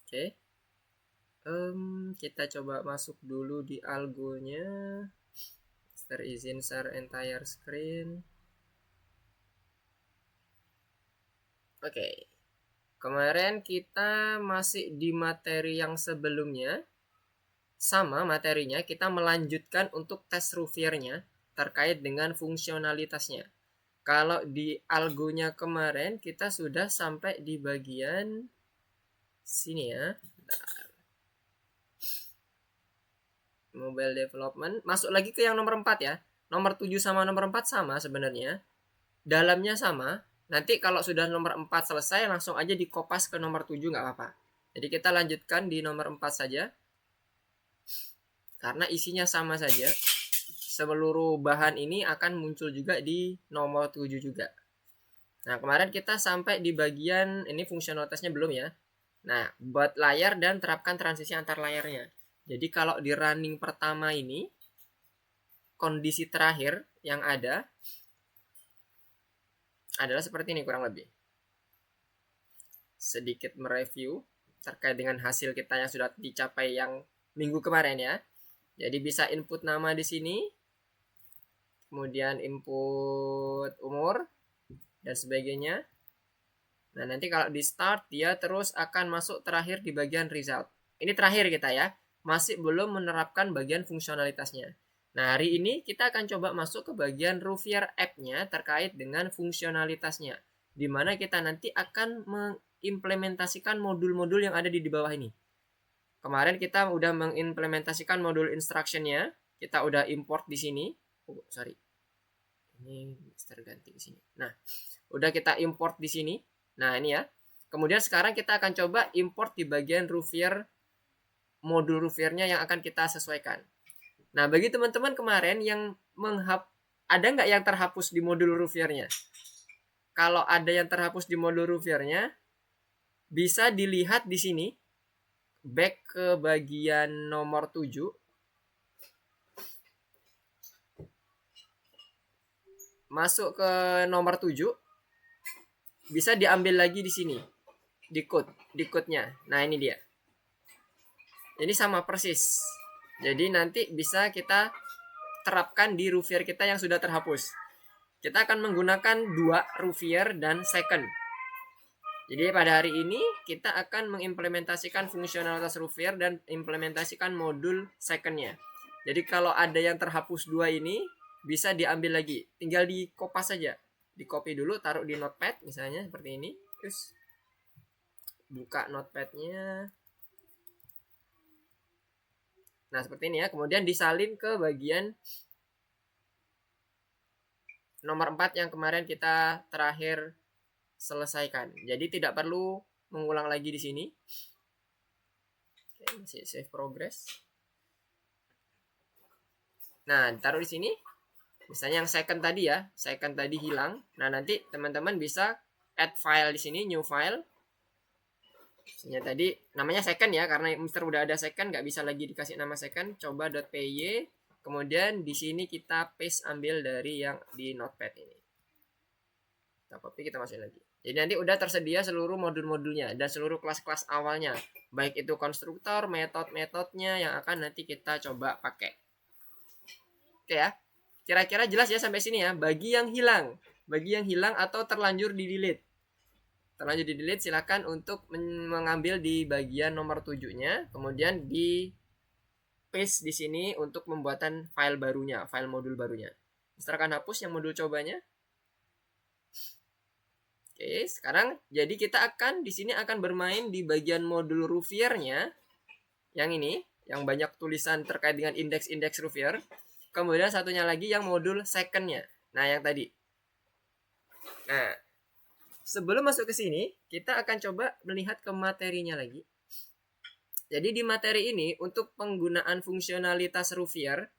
Oke. Kita coba masuk dulu di algonya. Master izin share entire screen. Oke. Kemarin kita masih di materi yang sebelumnya. Sama materinya, kita melanjutkan untuk tes Rouviernya terkait dengan fungsionalitasnya. Kalau di algonya kemarin kita sudah sampai di bagian sini ya. Mobile development. Masuk lagi ke yang nomor 4 ya. Nomor 7 sama nomor 4 sama sebenarnya. Dalamnya sama. Nanti kalau sudah nomor 4 selesai langsung aja dikopas ke nomor 7 nggak apa-apa. Jadi kita lanjutkan di nomor 4 saja. Karena isinya sama saja. Seluruh bahan ini akan muncul juga di nomor 7 juga. Nah, kemarin kita sampai di bagian ini fungsionalitasnya belum ya. Nah, buat layar dan terapkan transisi antar layarnya. Jadi kalau di running pertama ini, kondisi terakhir yang ada adalah seperti ini kurang lebih. Sedikit mereview terkait dengan hasil kita yang sudah dicapai yang minggu kemarin ya. Jadi bisa input nama di sini, kemudian input umur, dan sebagainya. Nah, nanti kalau di start, dia terus akan masuk terakhir di bagian result. Ini terakhir kita ya, masih belum menerapkan bagian fungsionalitasnya. Nah, hari ini kita akan coba masuk ke bagian Rouvier app-nya terkait dengan fungsionalitasnya. Di mana kita nanti akan mengimplementasikan modul-modul yang ada di bawah ini. Kemarin kita udah mengimplementasikan modul instruction-nya. Kita udah import di sini. Oh, sorry. Ini terganti di sini. Nah, udah kita import di sini. Nah, ini ya. Kemudian sekarang kita akan coba import di bagian Rouvier, modul Rouviernya yang akan kita sesuaikan. Nah, bagi teman-teman kemarin yang ada nggak yang terhapus di modul Rouviernya? Kalau ada yang terhapus di modul Rouviernya, bisa dilihat di sini. Back ke bagian nomor 7. Masuk ke nomor 7. Bisa diambil lagi di sini. Di code-nya. Nah, ini dia. Ini sama persis. Jadi nanti bisa kita terapkan di Rouvier kita yang sudah terhapus. Kita akan menggunakan 2 Rouvier dan second. Jadi pada hari ini kita akan mengimplementasikan fungsionalitas Rouvier dan implementasikan modul secondnya. Jadi kalau ada yang terhapus 2 ini bisa diambil lagi. Tinggal di kopas saja. Di copy dulu, taruh di notepad misalnya seperti ini. Terus buka notepadnya. Nah, seperti ini ya. Kemudian disalin ke bagian nomor 4 yang kemarin kita terakhir selesaikan. Jadi tidak perlu mengulang lagi di sini. Oke, masih save progress. Nah, taruh di sini. Misalnya yang second tadi ya, second tadi hilang. Nah, nanti teman-teman bisa add file di sini, new file. Misalnya tadi namanya second ya, karena Mister udah ada second, nggak bisa lagi dikasih nama second. Coba .py. Kemudian di sini kita paste ambil dari yang di notepad ini. Kita copy, kita masukin lagi. Jadi nanti udah tersedia seluruh modul-modulnya dan seluruh kelas-kelas awalnya. Baik itu konstruktor, metode-metodenya yang akan nanti kita coba pakai. Oke ya. Kira-kira jelas ya sampai sini ya. Bagi yang hilang atau terlanjur di delete. Terlanjur di delete silakan untuk mengambil di bagian nomor 7-nya, kemudian di paste di sini untuk pembuatan file barunya, file modul barunya. Mister akan hapus yang modul cobanya. Oke, sekarang jadi kita akan di sini akan bermain di bagian modul Rouviernya yang ini, yang banyak tulisan terkait dengan indeks-indeks Rouvier. Kemudian satunya lagi yang modul secondnya. Nah, yang tadi. Nah, sebelum masuk ke sini, kita akan coba melihat ke materinya lagi. Jadi di materi ini untuk penggunaan fungsionalitas Rouvier.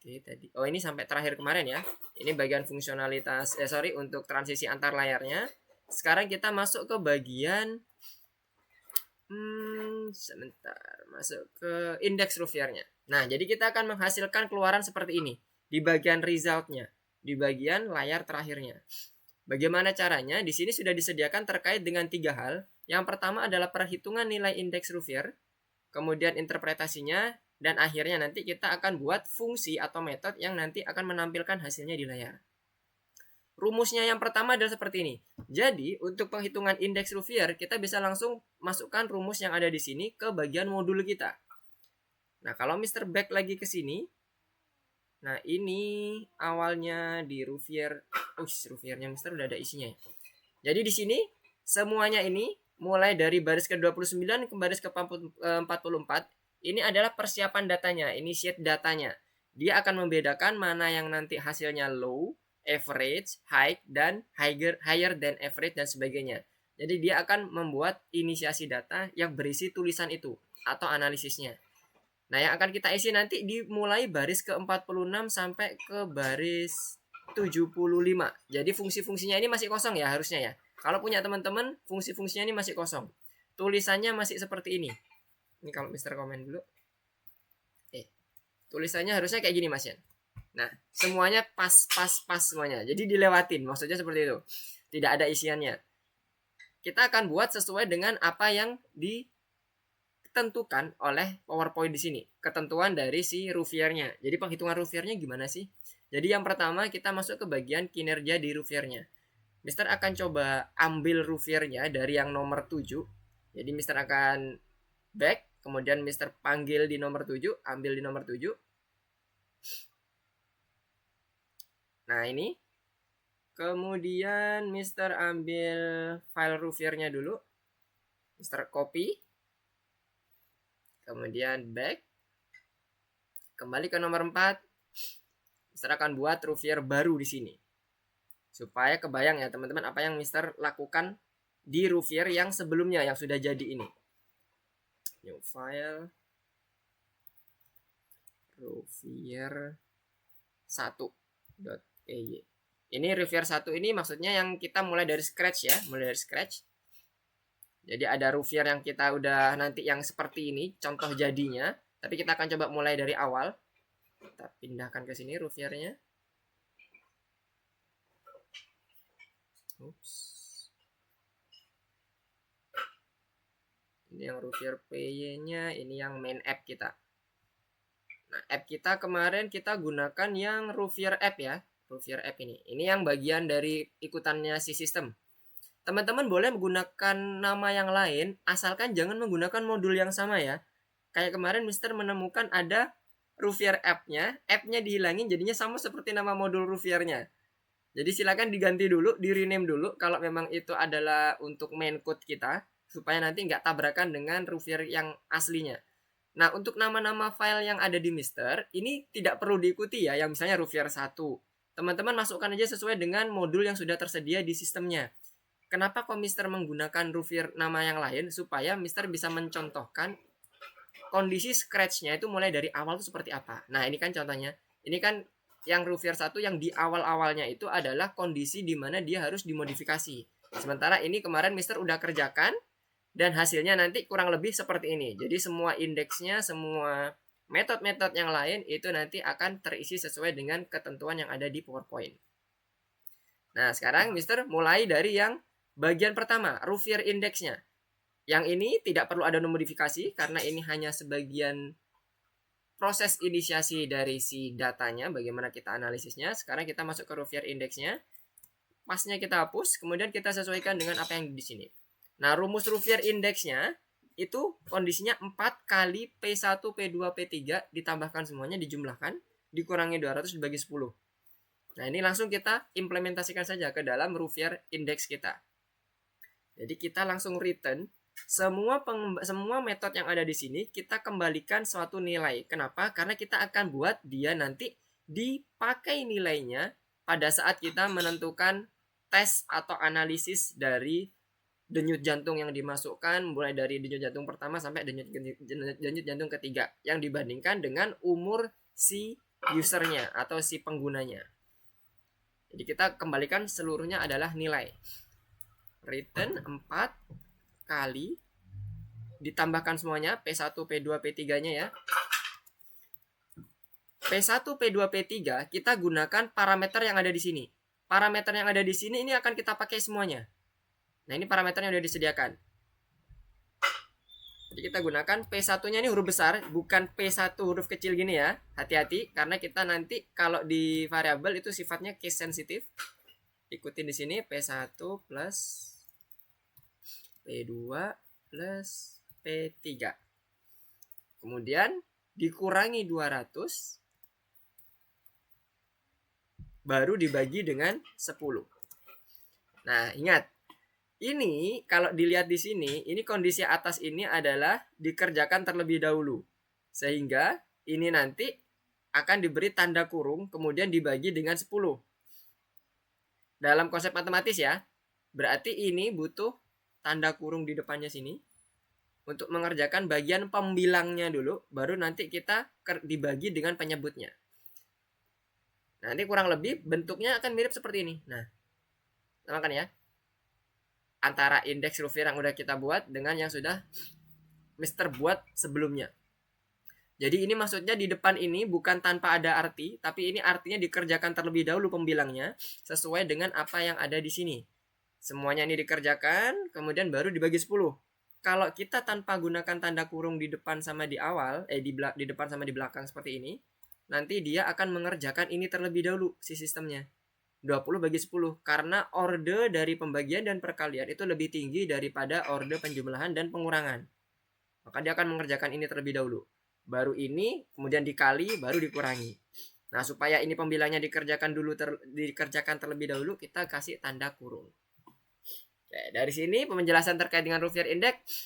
Oke, tadi. Oh, ini sampai terakhir kemarin ya. Ini bagian fungsionalitas untuk transisi antar layarnya. Sekarang kita masuk ke bagian sebentar, masuk ke indeks Rouviernya. Nah, jadi kita akan menghasilkan keluaran seperti ini di bagian resultnya, di bagian layar terakhirnya. Bagaimana caranya? Di sini sudah disediakan terkait dengan 3 hal. Yang pertama adalah perhitungan nilai indeks Ruffier, kemudian interpretasinya, dan akhirnya nanti kita akan buat fungsi atau metode yang nanti akan menampilkan hasilnya di layar. Rumusnya yang pertama adalah seperti ini. Jadi, untuk penghitungan indeks Ruffier, kita bisa langsung masukkan rumus yang ada di sini ke bagian modul kita. Nah, kalau Mr. back lagi ke sini, nah ini awalnya di Ruffier. Ruffiernya Mr. udah ada isinya ya. Jadi di sini semuanya ini mulai dari baris ke-29 ke baris ke-44 ini adalah persiapan datanya, initiate datanya. Dia akan membedakan mana yang nanti hasilnya low, average, high, dan higher than average dan sebagainya. Jadi dia akan membuat inisiasi data yang berisi tulisan itu atau analisisnya. Nah, yang akan kita isi nanti dimulai baris ke-46 sampai ke baris 75. Jadi fungsi-fungsinya ini masih kosong ya harusnya ya. Kalau punya teman-teman, fungsi-fungsinya ini masih kosong. Tulisannya masih seperti ini. Ini kalau Mister komen dulu. Tulisannya harusnya kayak gini Mas Yan. Nah, semuanya pas semuanya. Jadi dilewatin, maksudnya seperti itu. Tidak ada isiannya. Kita akan buat sesuai dengan apa yang ditentukan oleh PowerPoint di sini. Ketentuan dari si Ruffiernya. Jadi penghitungan Ruffiernya gimana sih? Jadi yang pertama kita masuk ke bagian kinerja di Ruffiernya. Mister akan coba ambil Ruffiernya dari yang nomor 7. Jadi Mister akan back, kemudian Mister panggil di nomor 7, ambil di nomor 7. Nah, ini. Kemudian Mister ambil file Ruffiernya dulu. Mister copy. Kemudian back. Kembali ke nomor 4. Mister akan buat Ruffier baru di sini. Supaya kebayang ya teman-teman apa yang Mister lakukan di Ruffier yang sebelumnya yang sudah jadi ini. New file Ruffier 1.py. Ini Ruffier 1 ini maksudnya yang kita mulai dari scratch ya, mulai dari scratch. Jadi ada Ruffier yang kita udah nanti yang seperti ini, contoh jadinya, tapi kita akan coba mulai dari awal. Kita pindahkan ke sini Ruffiernya. Oops. Ini yang Ruffier PY-nya, ini yang main app kita. Nah, app kita kemarin kita gunakan yang Ruffier app ya. Ruffier app ini. Ini yang bagian dari ikutannya si sistem. Teman-teman boleh menggunakan nama yang lain, asalkan jangan menggunakan modul yang sama ya. Kayak kemarin Mister menemukan ada Ruffier app-nya dihilangin jadinya sama seperti nama modul Ruffiernya. Jadi silakan diganti dulu, di rename dulu kalau memang itu adalah untuk main code kita, supaya nanti nggak tabrakan dengan Ruffier yang aslinya. Nah, untuk nama-nama file yang ada di Mister, ini tidak perlu diikuti ya, yang misalnya Ruffier 1. Teman-teman masukkan aja sesuai dengan modul yang sudah tersedia di sistemnya. Kenapa kok Mister menggunakan Ruffier nama yang lain? Supaya Mister bisa mencontohkan kondisi scratch-nya itu mulai dari awal itu seperti apa. Nah, ini kan contohnya. Ini kan yang Ruffier 1 yang di awal-awalnya itu adalah kondisi di mana dia harus dimodifikasi. Sementara ini kemarin Mister udah kerjakan dan hasilnya nanti kurang lebih seperti ini. Jadi semua indeksnya, semua metode-metode yang lain itu nanti akan terisi sesuai dengan ketentuan yang ada di PowerPoint. Nah, sekarang Mister mulai dari yang bagian pertama, Ruffier indeksnya. Yang ini tidak perlu ada modifikasi karena ini hanya sebagian proses inisiasi dari si datanya, bagaimana kita analisisnya. Sekarang kita masuk ke Ruffier indeksnya. Pasnya kita hapus, kemudian kita sesuaikan dengan apa yang di sini. Nah, rumus Ruffier indeksnya itu kondisinya 4 kali P1, P2, P3 ditambahkan semuanya, dijumlahkan, dikurangi 200 dibagi 10. Nah, ini langsung kita implementasikan saja ke dalam Ruffier index kita. Jadi kita langsung return semua metode yang ada di sini kita kembalikan suatu nilai. Kenapa? Karena kita akan buat dia nanti dipakai nilainya pada saat kita menentukan tes atau analisis dari denyut jantung yang dimasukkan, mulai dari denyut jantung pertama sampai denyut jantung ketiga yang dibandingkan dengan umur si usernya atau si penggunanya. Jadi kita kembalikan seluruhnya adalah nilai. Return 4 kali ditambahkan semuanya P1, P2, P3-nya ya. P1, P2, P3 kita gunakan parameter yang ada di sini. Parameter yang ada di sini ini akan kita pakai semuanya. Nah, ini parameter yang sudah disediakan. Jadi kita gunakan P1-nya ini huruf besar, bukan P1 huruf kecil gini ya. Hati-hati karena kita nanti kalau di variabel itu sifatnya case sensitif. Ikutin di sini P1 plus P2 plus P3. Kemudian dikurangi 200 baru dibagi dengan 10. Nah, ingat. Ini kalau dilihat di sini, ini kondisi atas ini adalah dikerjakan terlebih dahulu. Sehingga ini nanti akan diberi tanda kurung kemudian dibagi dengan 10. Dalam konsep matematis ya. Berarti ini butuh tanda kurung di depannya sini untuk mengerjakan bagian pembilangnya dulu, baru nanti kita dibagi dengan penyebutnya. Nanti kurang lebih bentuknya akan mirip seperti ini. Nah, makan ya. Antara indeks Ruvier yang udah kita buat dengan yang sudah Mister buat sebelumnya. Jadi ini maksudnya di depan ini bukan tanpa ada arti, tapi ini artinya dikerjakan terlebih dahulu pembilangnya sesuai dengan apa yang ada di sini. Semuanya ini dikerjakan, kemudian baru dibagi 10. Kalau kita tanpa gunakan tanda kurung di depan sama di awal, di depan sama di belakang seperti ini, nanti dia akan mengerjakan ini terlebih dahulu si sistemnya. 20 bagi 10 karena orde dari pembagian dan perkalian itu lebih tinggi daripada orde penjumlahan dan pengurangan. Maka dia akan mengerjakan ini terlebih dahulu. Baru ini kemudian dikali baru dikurangi. Nah, supaya ini pembilangnya dikerjakan terlebih dahulu, kita kasih tanda kurung. Oke, dari sini penjelasan terkait dengan Ruvier Index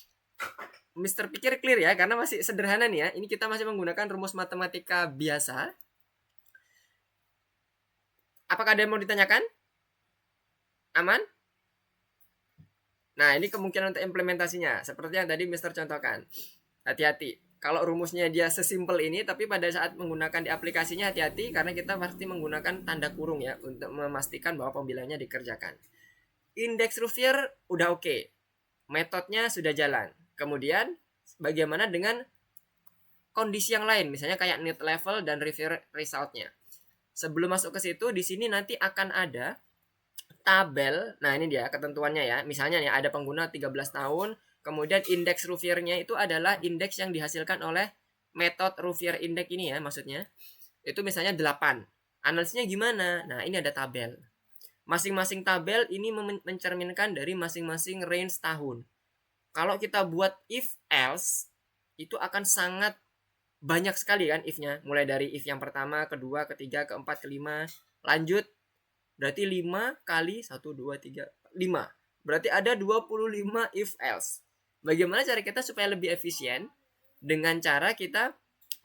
Mister pikir clear ya, karena masih sederhana nih ya. Ini kita masih menggunakan rumus matematika biasa. Apakah ada yang mau ditanyakan? Aman? Nah, ini kemungkinan untuk implementasinya. Seperti yang tadi Mister contohkan. Hati-hati. Kalau rumusnya dia sesimpel ini, tapi pada saat menggunakan di aplikasinya hati-hati. Karena kita pasti menggunakan tanda kurung ya. Untuk memastikan bahwa pembilangnya dikerjakan. Indeks Ruvier udah oke. Metodenya sudah jalan. Kemudian, bagaimana dengan kondisi yang lain? Misalnya kayak need level dan Ruvier resultnya. Sebelum masuk ke situ, di sini nanti akan ada tabel. Nah, ini dia ketentuannya ya. Misalnya ya ada pengguna 13 tahun, kemudian indeks Ruvier-nya itu adalah indeks yang dihasilkan oleh metode Ruvier Index ini ya maksudnya. Itu misalnya 8. Analisisnya gimana? Nah, ini ada tabel. Masing-masing tabel ini mencerminkan dari masing-masing range tahun. Kalau kita buat if else, itu akan sangat banyak sekali kan if-nya, mulai dari if yang pertama, kedua, ketiga, keempat, kelima, lanjut. Berarti 5 kali 1, 2, 3, 5. Berarti ada 25 if else. Bagaimana cara kita supaya lebih efisien? Dengan cara kita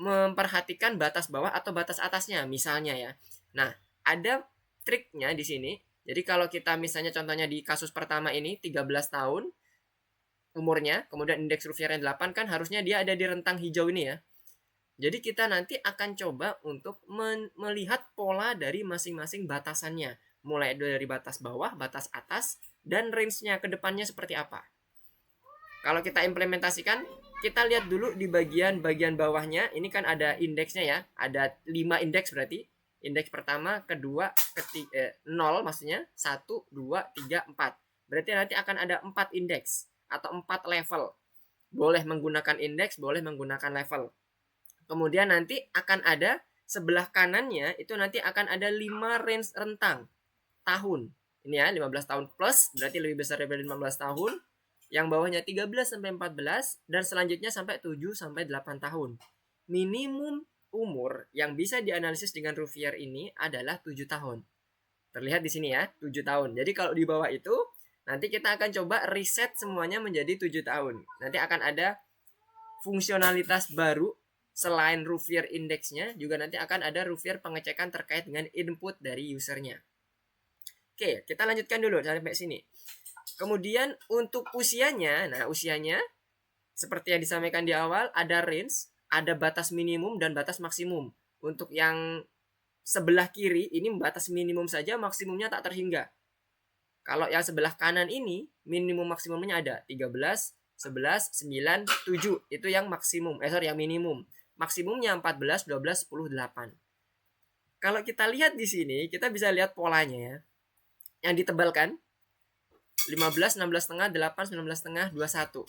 memperhatikan batas bawah atau batas atasnya misalnya ya. Nah, ada triknya di sini. Jadi kalau kita misalnya contohnya di kasus pertama ini 13 tahun umurnya, kemudian indeks Ruvier 8 kan harusnya dia ada di rentang hijau ini ya. Jadi kita nanti akan coba untuk melihat pola dari masing-masing batasannya. Mulai dari batas bawah, batas atas, dan range-nya ke depannya seperti apa. Kalau kita implementasikan, kita lihat dulu di bagian bawahnya. Ini kan ada indeksnya ya. Ada 5 indeks berarti. Indeks pertama, kedua, ketiga, 0 maksudnya. 1, 2, 3, 4. Berarti nanti akan ada 4 indeks atau 4 level. Boleh menggunakan indeks, boleh menggunakan level. Kemudian nanti akan ada sebelah kanannya itu nanti akan ada 5 range rentang tahun. Ini ya 15 tahun plus berarti lebih besar daripada 15 tahun. Yang bawahnya 13 sampai 14 dan selanjutnya sampai 7 sampai 8 tahun. Minimum umur yang bisa dianalisis dengan Ruvier ini adalah 7 tahun. Terlihat di sini ya, 7 tahun. Jadi kalau di bawah itu nanti kita akan coba reset semuanya menjadi 7 tahun. Nanti akan ada fungsionalitas baru. Selain Ruvier indeksnya, juga nanti akan ada Ruvier pengecekan terkait dengan input dari usernya. Oke, kita lanjutkan dulu sampai sini. Kemudian untuk usianya, nah usianya seperti yang disampaikan di awal, ada range, ada batas minimum dan batas maksimum. Untuk yang sebelah kiri, ini batas minimum saja, maksimumnya tak terhingga. Kalau yang sebelah kanan ini, minimum maksimumnya ada 13, 11, 9, 7. Itu yang maksimum, yang minimum. Maksimumnya 14, 12, 10, 8. Kalau kita lihat di sini, kita bisa lihat polanya ya. Yang ditebalkan 15, 16,5, 8, 19,5, 21.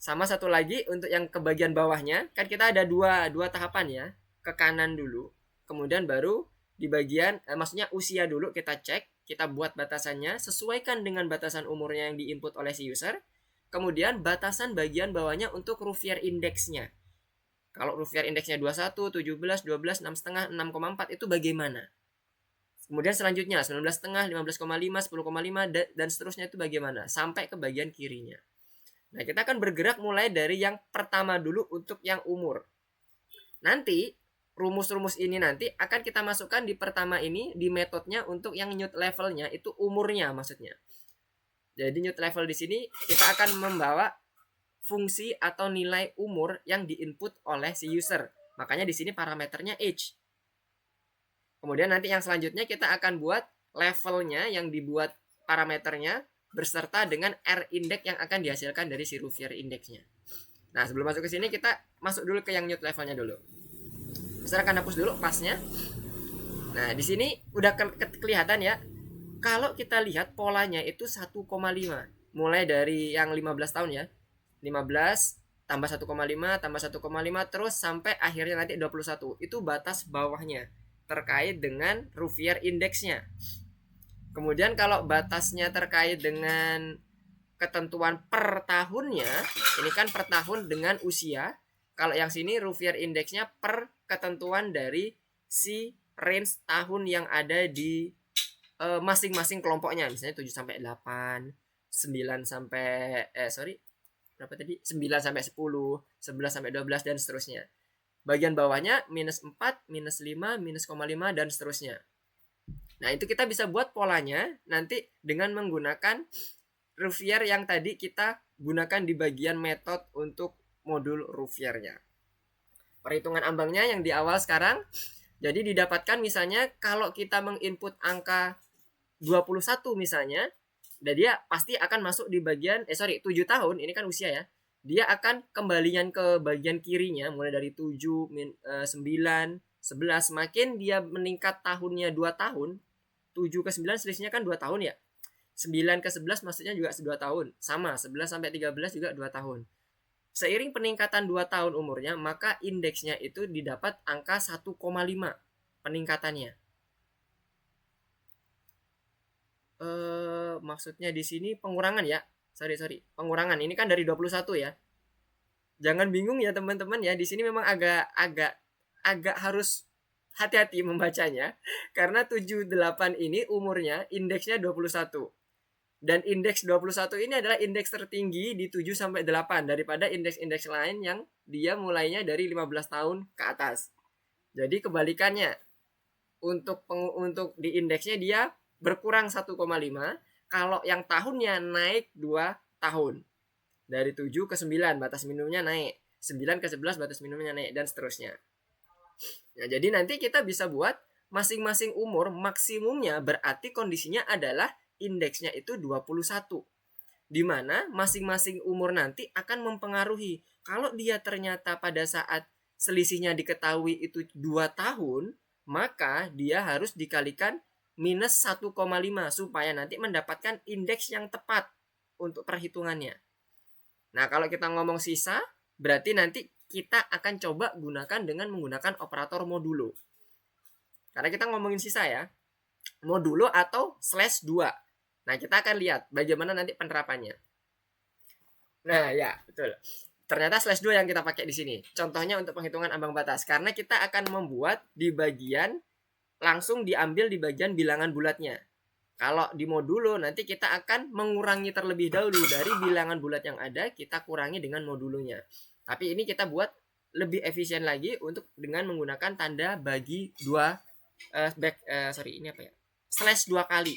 Sama satu lagi untuk yang ke bagian bawahnya, kan kita ada dua tahapan ya. Ke kanan dulu, kemudian baru di bagian maksudnya usia dulu kita cek, kita buat batasannya, sesuaikan dengan batasan umurnya yang diinput oleh si user. Kemudian batasan bagian bawahnya untuk Rougvier indeksnya. Kalau Rougvier indeksnya 21, 17, 12, 6,5, 6,4 itu bagaimana? Kemudian selanjutnya 19,5, 15,5, 10,5 dan seterusnya itu bagaimana? Sampai ke bagian kirinya. Nah, kita akan bergerak mulai dari yang pertama dulu untuk yang umur. Nanti rumus-rumus ini nanti akan kita masukkan di pertama ini di metodenya untuk yang newt levelnya itu umurnya maksudnya. Jadi newt level di sini kita akan membawa fungsi atau nilai umur yang diinput oleh si user. Makanya di sini parameternya age. Kemudian nanti yang selanjutnya kita akan buat levelnya yang dibuat parameternya berserta dengan R index yang akan dihasilkan dari si Rougvier indeksnya. Nah, sebelum masuk ke sini kita masuk dulu ke yang newt levelnya dulu. Saya akan hapus dulu pasnya. Nah, di sini udah kelihatan ya. Kalau kita lihat polanya itu 1,5. Mulai dari yang 15 tahun ya. 15 tambah 1,5 tambah 1,5 terus sampai akhirnya nanti 21. Itu batas bawahnya terkait dengan Rougvier indeksnya. Kemudian kalau batasnya terkait dengan ketentuan per tahunnya, ini kan per tahun dengan usia. Kalau yang sini Rougvier indeksnya per ketentuan dari si range tahun yang ada di masing-masing kelompoknya. Misalnya 7 sampai 8, 9 sampai berapa tadi? 9 sampai 10, 11 sampai 12 dan seterusnya. Bagian bawahnya minus 4, minus 5, minus 0,5 dan seterusnya. Nah, itu kita bisa buat polanya nanti dengan menggunakan Rougvier yang tadi kita gunakan di bagian metode untuk modul Rougviernya. Perhitungan ambangnya yang di awal sekarang. Jadi didapatkan misalnya kalau kita menginput angka 21 misalnya, dan dia pasti akan masuk di bagian 7 tahun, ini kan usia ya. Dia akan kembalian ke bagian kirinya mulai dari 7, 9, 11, semakin dia meningkat tahunnya 2 tahun, 7 ke 9 selisihnya kan 2 tahun ya. 9 ke 11 maksudnya juga 2 tahun. Sama, 11 sampai 13 juga 2 tahun. Seiring peningkatan 2 tahun umurnya, maka indeksnya itu didapat angka 1,5 peningkatannya. Maksudnya di sini pengurangan ya. Sorry. Pengurangan. Ini kan dari 21 ya. Jangan bingung ya teman-teman ya. Di sini memang agak harus hati-hati membacanya karena 78 ini umurnya indeksnya 21. Dan indeks 21 ini adalah indeks tertinggi di 7 sampai 8 daripada indeks-indeks lain yang dia mulainya dari 15 tahun ke atas. Jadi kebalikannya. Untuk di indeksnya dia berkurang 1,5, kalau yang tahunnya naik 2 tahun. Dari 7 ke 9 batas minimumnya naik, 9 ke 11 batas minimumnya naik dan seterusnya. Nah, jadi nanti kita bisa buat masing-masing umur maksimumnya berarti kondisinya adalah indeksnya itu 21. Di mana masing-masing umur nanti akan mempengaruhi. Kalau dia ternyata pada saat selisihnya diketahui itu 2 tahun, maka dia harus dikalikan minus 1,5 supaya nanti mendapatkan indeks yang tepat untuk perhitungannya. Nah, kalau kita ngomong sisa, berarti nanti kita akan coba gunakan dengan menggunakan operator modulo. Karena kita ngomongin sisa ya. Modulo atau /2. Nah, kita akan lihat bagaimana nanti penerapannya. Nah, ya, betul. Ternyata /2 yang kita pakai di sini. Contohnya untuk penghitungan ambang batas. Karena kita akan membuat di bagian langsung diambil di bagian bilangan bulatnya. Kalau di modulo nanti kita akan mengurangi terlebih dahulu dari bilangan bulat yang ada, kita kurangi dengan modulonya. Tapi ini kita buat lebih efisien lagi untuk dengan menggunakan tanda bagi 2 ini apa ya? /2 kali.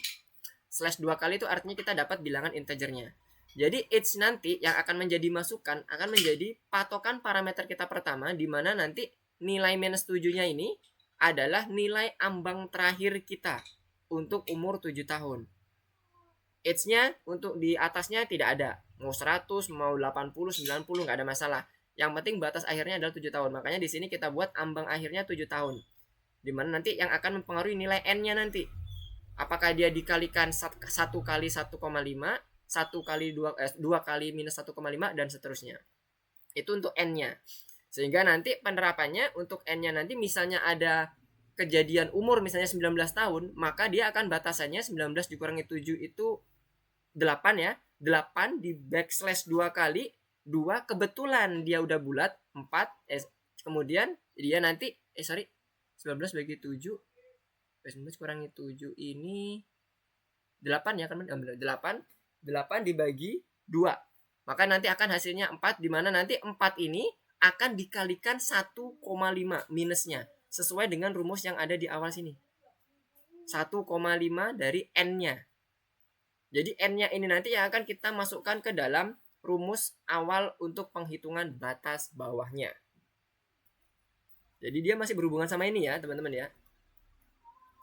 /2 kali itu artinya kita dapat bilangan integernya. Jadi age nanti yang akan menjadi masukan akan menjadi patokan parameter kita pertama, di mana nanti nilai minus 7-nya ini adalah nilai ambang terakhir kita untuk umur 7 tahun. Age-nya untuk di atasnya tidak ada. Mau 100, mau 80, 90 nggak ada masalah. Yang penting batas akhirnya adalah 7 tahun. Makanya di sini kita buat ambang akhirnya 7 tahun. Di mana nanti yang akan mempengaruhi nilai N-nya nanti. Apakah dia dikalikan 1 kali 1,5, 1 kali 2 kali minus 1,5 dan seterusnya. Itu untuk N-nya. Sehingga nanti penerapannya untuk N-nya nanti misalnya ada kejadian umur misalnya 19 tahun, maka dia akan batasannya 19 dikurangi 7 itu 8 ya. 8 di backslash 2 kali 2 kebetulan dia udah bulat 4 kemudian dia nanti 19 bagi 7 19 kurangi 7 ini 8 ya kan 8 8 dibagi 2 maka nanti akan hasilnya 4 dimana nanti 4 ini akan dikalikan 1,5 minusnya sesuai dengan rumus yang ada di awal sini 1,5 dari N-nya. Jadi N-nya ini nanti yang akan kita masukkan ke dalam rumus awal untuk penghitungan batas bawahnya. Jadi dia masih berhubungan sama ini ya teman-teman ya.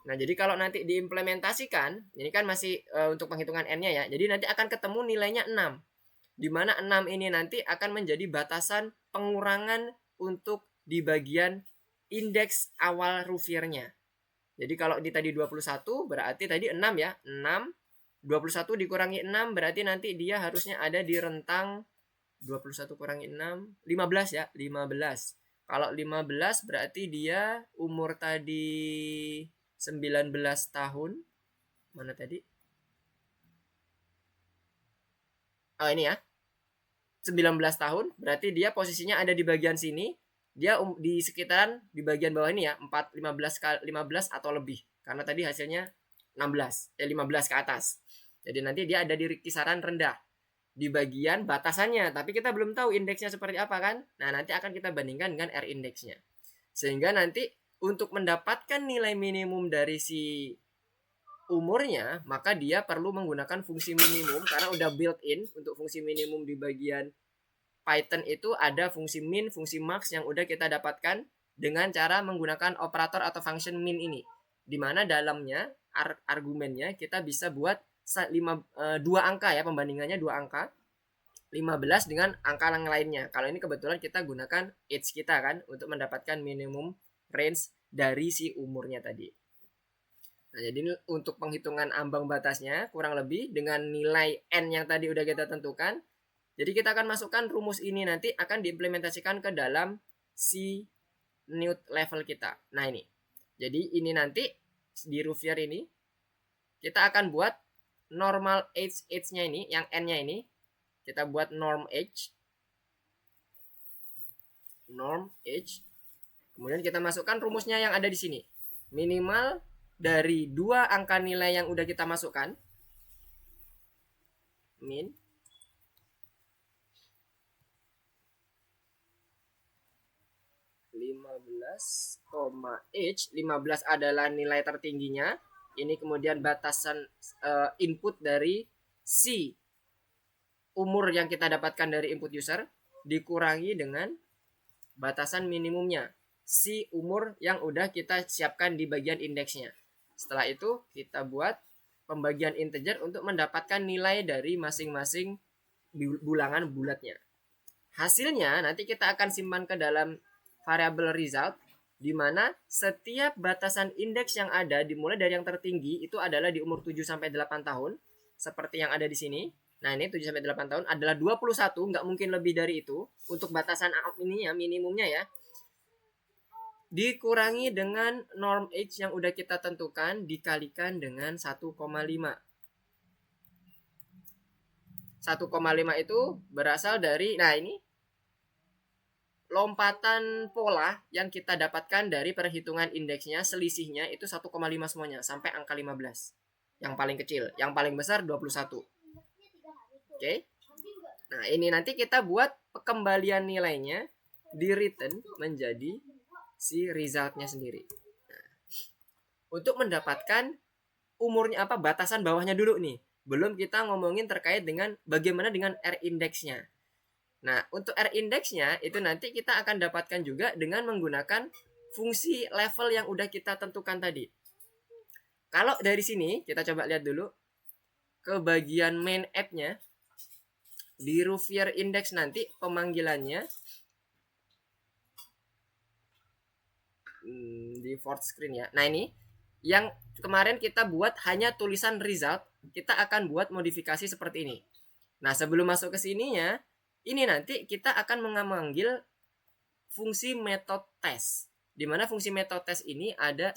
Nah jadi kalau nanti diimplementasikan, ini kan masih untuk penghitungan N-nya ya. Jadi nanti akan ketemu nilainya 6. Dimana 6 ini nanti akan menjadi batasan pengurangan untuk di bagian indeks awal Rouvier-nya. Jadi kalau di tadi 21 berarti tadi 6 ya. 6 21 dikurangi 6 berarti nanti dia harusnya ada di rentang 21 kurangi 6 15 ya 15. Kalau 15 berarti dia umur tadi 19 tahun. Mana tadi? Oh ini ya 19 tahun berarti dia posisinya ada di bagian sini. Dia di sekitaran di bagian bawah ini ya 15 atau lebih. Karena tadi hasilnya 15 ke atas. Jadi nanti dia ada di kisaran rendah di bagian batasannya, tapi kita belum tahu indeksnya seperti apa kan. Nah, nanti akan kita bandingkan dengan R indeksnya. Sehingga nanti untuk mendapatkan nilai minimum dari si umurnya, maka dia perlu menggunakan fungsi minimum karena udah built-in untuk fungsi minimum di bagian Python itu ada fungsi min, fungsi max yang udah kita dapatkan dengan cara menggunakan operator atau function min ini. Di mana dalamnya argumennya kita bisa buat 2 angka ya pembandingannya 2 angka 15 dengan angka yang lainnya. Kalau ini kebetulan kita gunakan age kita kan untuk mendapatkan minimum range dari si umurnya tadi. Nah, jadi untuk penghitungan ambang batasnya kurang lebih dengan nilai N yang tadi udah kita tentukan. Jadi kita akan masukkan rumus ini nanti akan diimplementasikan ke dalam si newt level kita. Nah ini. Jadi ini nanti di Rouvier ini kita akan buat normal age-nya ini, yang N-nya ini, kita buat norm age. Kemudian kita masukkan rumusnya yang ada di sini. Minimal dari 2 angka nilai yang udah kita masukkan. Min. Age. 15 adalah nilai tertingginya. Ini kemudian batasan input dari si umur yang kita dapatkan dari input user dikurangi dengan batasan minimumnya si umur yang udah kita siapkan di bagian indeksnya. Setelah itu kita buat pembagian integer untuk mendapatkan nilai dari masing-masing bilangan bulatnya. Hasilnya nanti kita akan simpan ke dalam variable result di mana setiap batasan indeks yang ada dimulai dari yang tertinggi itu adalah di umur 7 sampai 8 tahun seperti yang ada di sini. Nah, ini 7 sampai 8 tahun adalah 21, nggak mungkin lebih dari itu untuk batasan ininya minimumnya ya. Dikurangi dengan norm age yang udah kita tentukan dikalikan dengan 1,5. 1,5 itu berasal dari ini lompatan pola yang kita dapatkan dari perhitungan indeksnya, selisihnya itu 1,5 semuanya sampai angka 15. Yang paling kecil, yang paling besar 21. Oke. Nah, ini nanti kita buat pengembalian nilainya di return menjadi si resultnya sendiri. Nah, untuk mendapatkan umurnya batasan bawahnya dulu nih. Belum kita ngomongin terkait dengan bagaimana dengan R indeksnya. Nah, untuk R indeksnya itu nanti kita akan dapatkan juga dengan menggunakan fungsi level yang udah kita tentukan tadi. Kalau dari sini kita coba lihat dulu ke bagian main app-nya di Rouvier index nanti pemanggilannya di fourth screen ya. Nah, ini yang kemarin kita buat hanya tulisan result, kita akan buat modifikasi seperti ini. Nah, sebelum masuk ke sininya ini nanti kita akan memanggil fungsi method test. Di mana fungsi method test ini ada,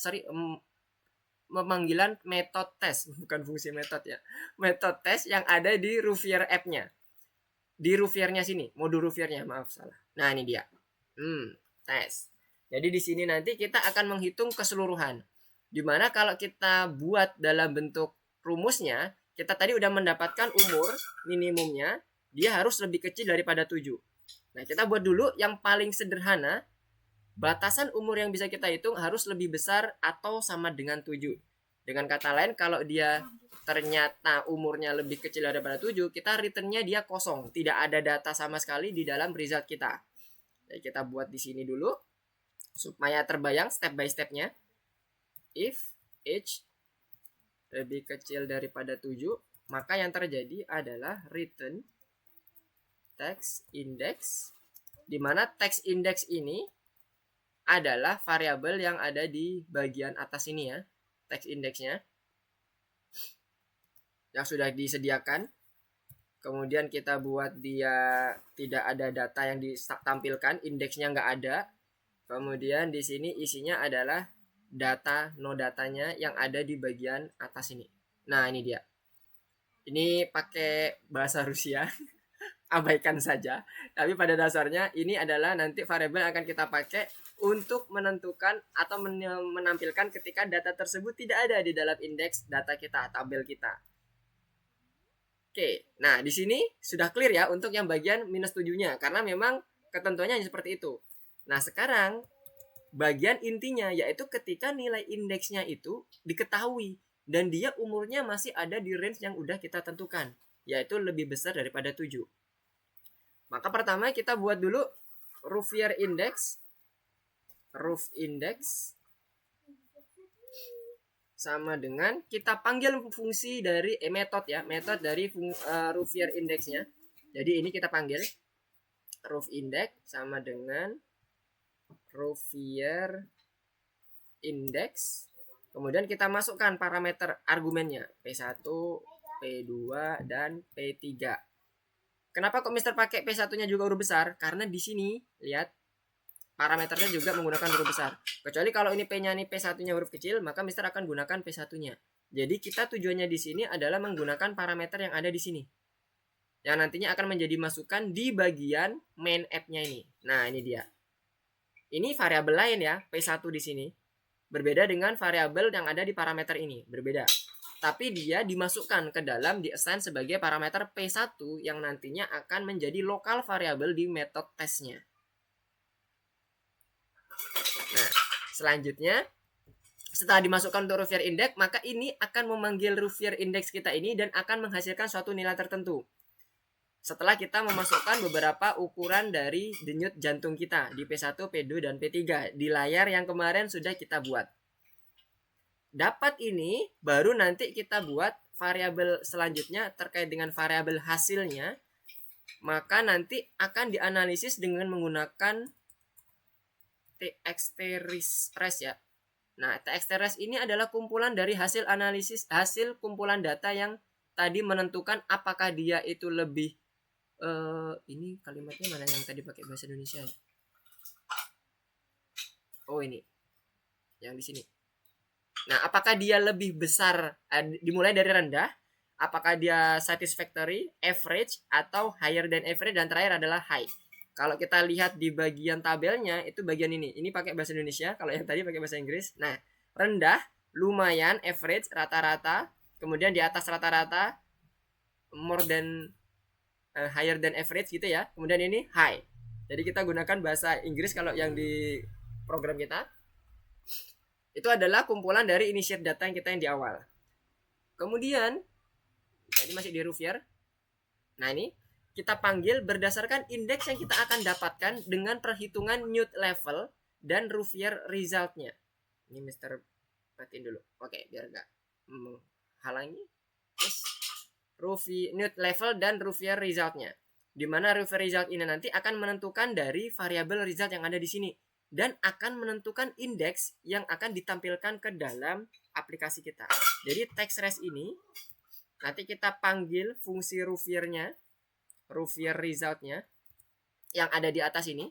pemanggilan method test, bukan fungsi method ya. Method test yang ada di Rouvier app-nya. Di Rouviernya sini, modul Rouviernya, maaf salah. Nah, ini dia. Tes. Jadi di sini nanti kita akan menghitung keseluruhan. Dimana kalau kita buat dalam bentuk rumusnya, kita tadi udah mendapatkan umur minimumnya, dia harus lebih kecil daripada 7. Nah, kita buat dulu yang paling sederhana. Batasan umur yang bisa kita hitung harus lebih besar atau sama dengan 7. Dengan kata lain, kalau dia ternyata umurnya lebih kecil daripada 7, kita returnnya dia kosong. Tidak ada data sama sekali di dalam result kita. Jadi kita buat di sini dulu supaya terbayang step by stepnya. If age lebih kecil daripada 7, maka yang terjadi adalah return text index, di mana text index ini adalah variabel yang ada di bagian atas ini ya, text indexnya yang sudah disediakan. Kemudian kita buat dia tidak ada data yang ditampilkan, indeksnya nggak ada. Kemudian di sini isinya adalah data, no datanya yang ada di bagian atas ini. Nah, ini dia. Ini pakai bahasa Rusia. Abaikan saja. Tapi pada dasarnya ini adalah nanti variabel yang akan kita pakai untuk menentukan atau menampilkan ketika data tersebut tidak ada di dalam indeks data kita, tabel kita. Oke, nah di sini sudah clear ya untuk yang bagian minus 7-nya, karena memang ketentuannya seperti itu. Nah, sekarang bagian intinya yaitu ketika nilai indeksnya itu diketahui dan dia umurnya masih ada di range yang udah kita tentukan, yaitu lebih besar daripada 7. Maka pertama kita buat dulu Rouvier index. Roof index sama dengan kita panggil fungsi dari metode ya, metode dari Rouvier indexnya. Jadi ini kita panggil roof index sama dengan Rouvier index. Kemudian kita masukkan parameter argumennya P1, P2 dan P3. Kenapa kok Mister pakai P1-nya juga huruf besar? Karena di sini lihat parameternya juga menggunakan huruf besar. Kecuali kalau ini P-nya nih P1-nya huruf kecil, maka Mister akan gunakan P1-nya. Jadi kita tujuannya di sini adalah menggunakan parameter yang ada di sini. Yang nantinya akan menjadi masukan di bagian main app-nya ini. Nah, ini dia. Ini variabel lain ya, P1 di sini. Berbeda dengan variabel yang ada di parameter ini, berbeda. Tapi dia dimasukkan ke dalam, di-assign sebagai parameter P1 yang nantinya akan menjadi lokal variabel di metode tesnya. Nah, selanjutnya setelah dimasukkan untuk Rouvier index, maka ini akan memanggil Rouvier index kita ini dan akan menghasilkan suatu nilai tertentu. Setelah kita memasukkan beberapa ukuran dari denyut jantung kita di P1, P2, dan P3 di layar yang kemarin sudah kita buat. Dapat ini, baru nanti kita buat variabel selanjutnya terkait dengan variabel hasilnya. Maka nanti akan dianalisis dengan menggunakan TXT-RES ya. Nah, TXT-RES ini adalah kumpulan dari hasil analisis, hasil kumpulan data yang tadi menentukan apakah dia itu lebih ini kalimatnya mana yang tadi pakai bahasa Indonesia ya? Oh, ini. Yang di sini. Nah, apakah dia lebih besar, dimulai dari rendah, apakah dia satisfactory, average, atau higher than average, dan terakhir adalah high. Kalau kita lihat di bagian tabelnya, itu bagian ini pakai bahasa Indonesia, kalau yang tadi pakai bahasa Inggris. Nah, rendah, lumayan, average, rata-rata, kemudian di atas rata-rata, more than, higher than average gitu ya. Kemudian ini high. Jadi kita gunakan bahasa Inggris kalau yang di program kita. Itu adalah kumpulan dari initiate data yang kita yang di awal. Kemudian, tadi masih di Rouvier. Nah, ini kita panggil berdasarkan indeks yang kita akan dapatkan dengan perhitungan Newt level dan Rouvier resultnya. Ini Mister matiin dulu. Oke, biar nggak menghalangi. Newt level dan Rouvier resultnya. Di mana Rouvier result ini nanti akan menentukan dari variabel result yang ada di sini dan akan menentukan indeks yang akan ditampilkan ke dalam aplikasi kita. Jadi TextRes ini nanti kita panggil fungsi Rouviernya, Rouvier resultnya. yang ada di atas ini,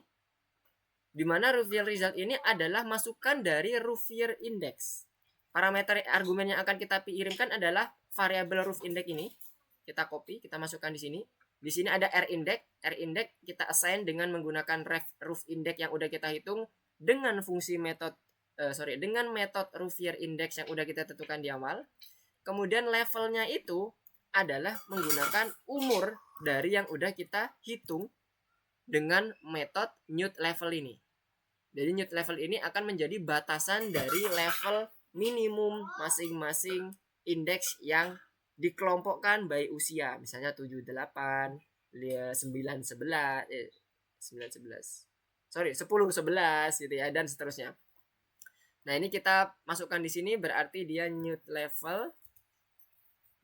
di mana rough year result ini adalah masukan dari rough year index. Parameter argumen yang akan kita kirimkan adalah variabel rough index ini. Kita copy, kita masukkan di sini. Di sini ada R index. R index kita assign dengan menggunakan ref rough index yang udah kita hitung dengan fungsi metode dengan metode rough year index yang udah kita tentukan di awal. Kemudian levelnya itu adalah menggunakan umur dari yang udah kita hitung dengan metode newt level ini. Jadi newt level ini akan menjadi batasan dari level minimum masing-masing indeks yang dikelompokkan by usia. Misalnya 7, 8, 9, 11, 9, 11. Sorry, 10, 11 gitu ya, dan seterusnya. Nah, ini kita masukkan di sini, berarti dia newt level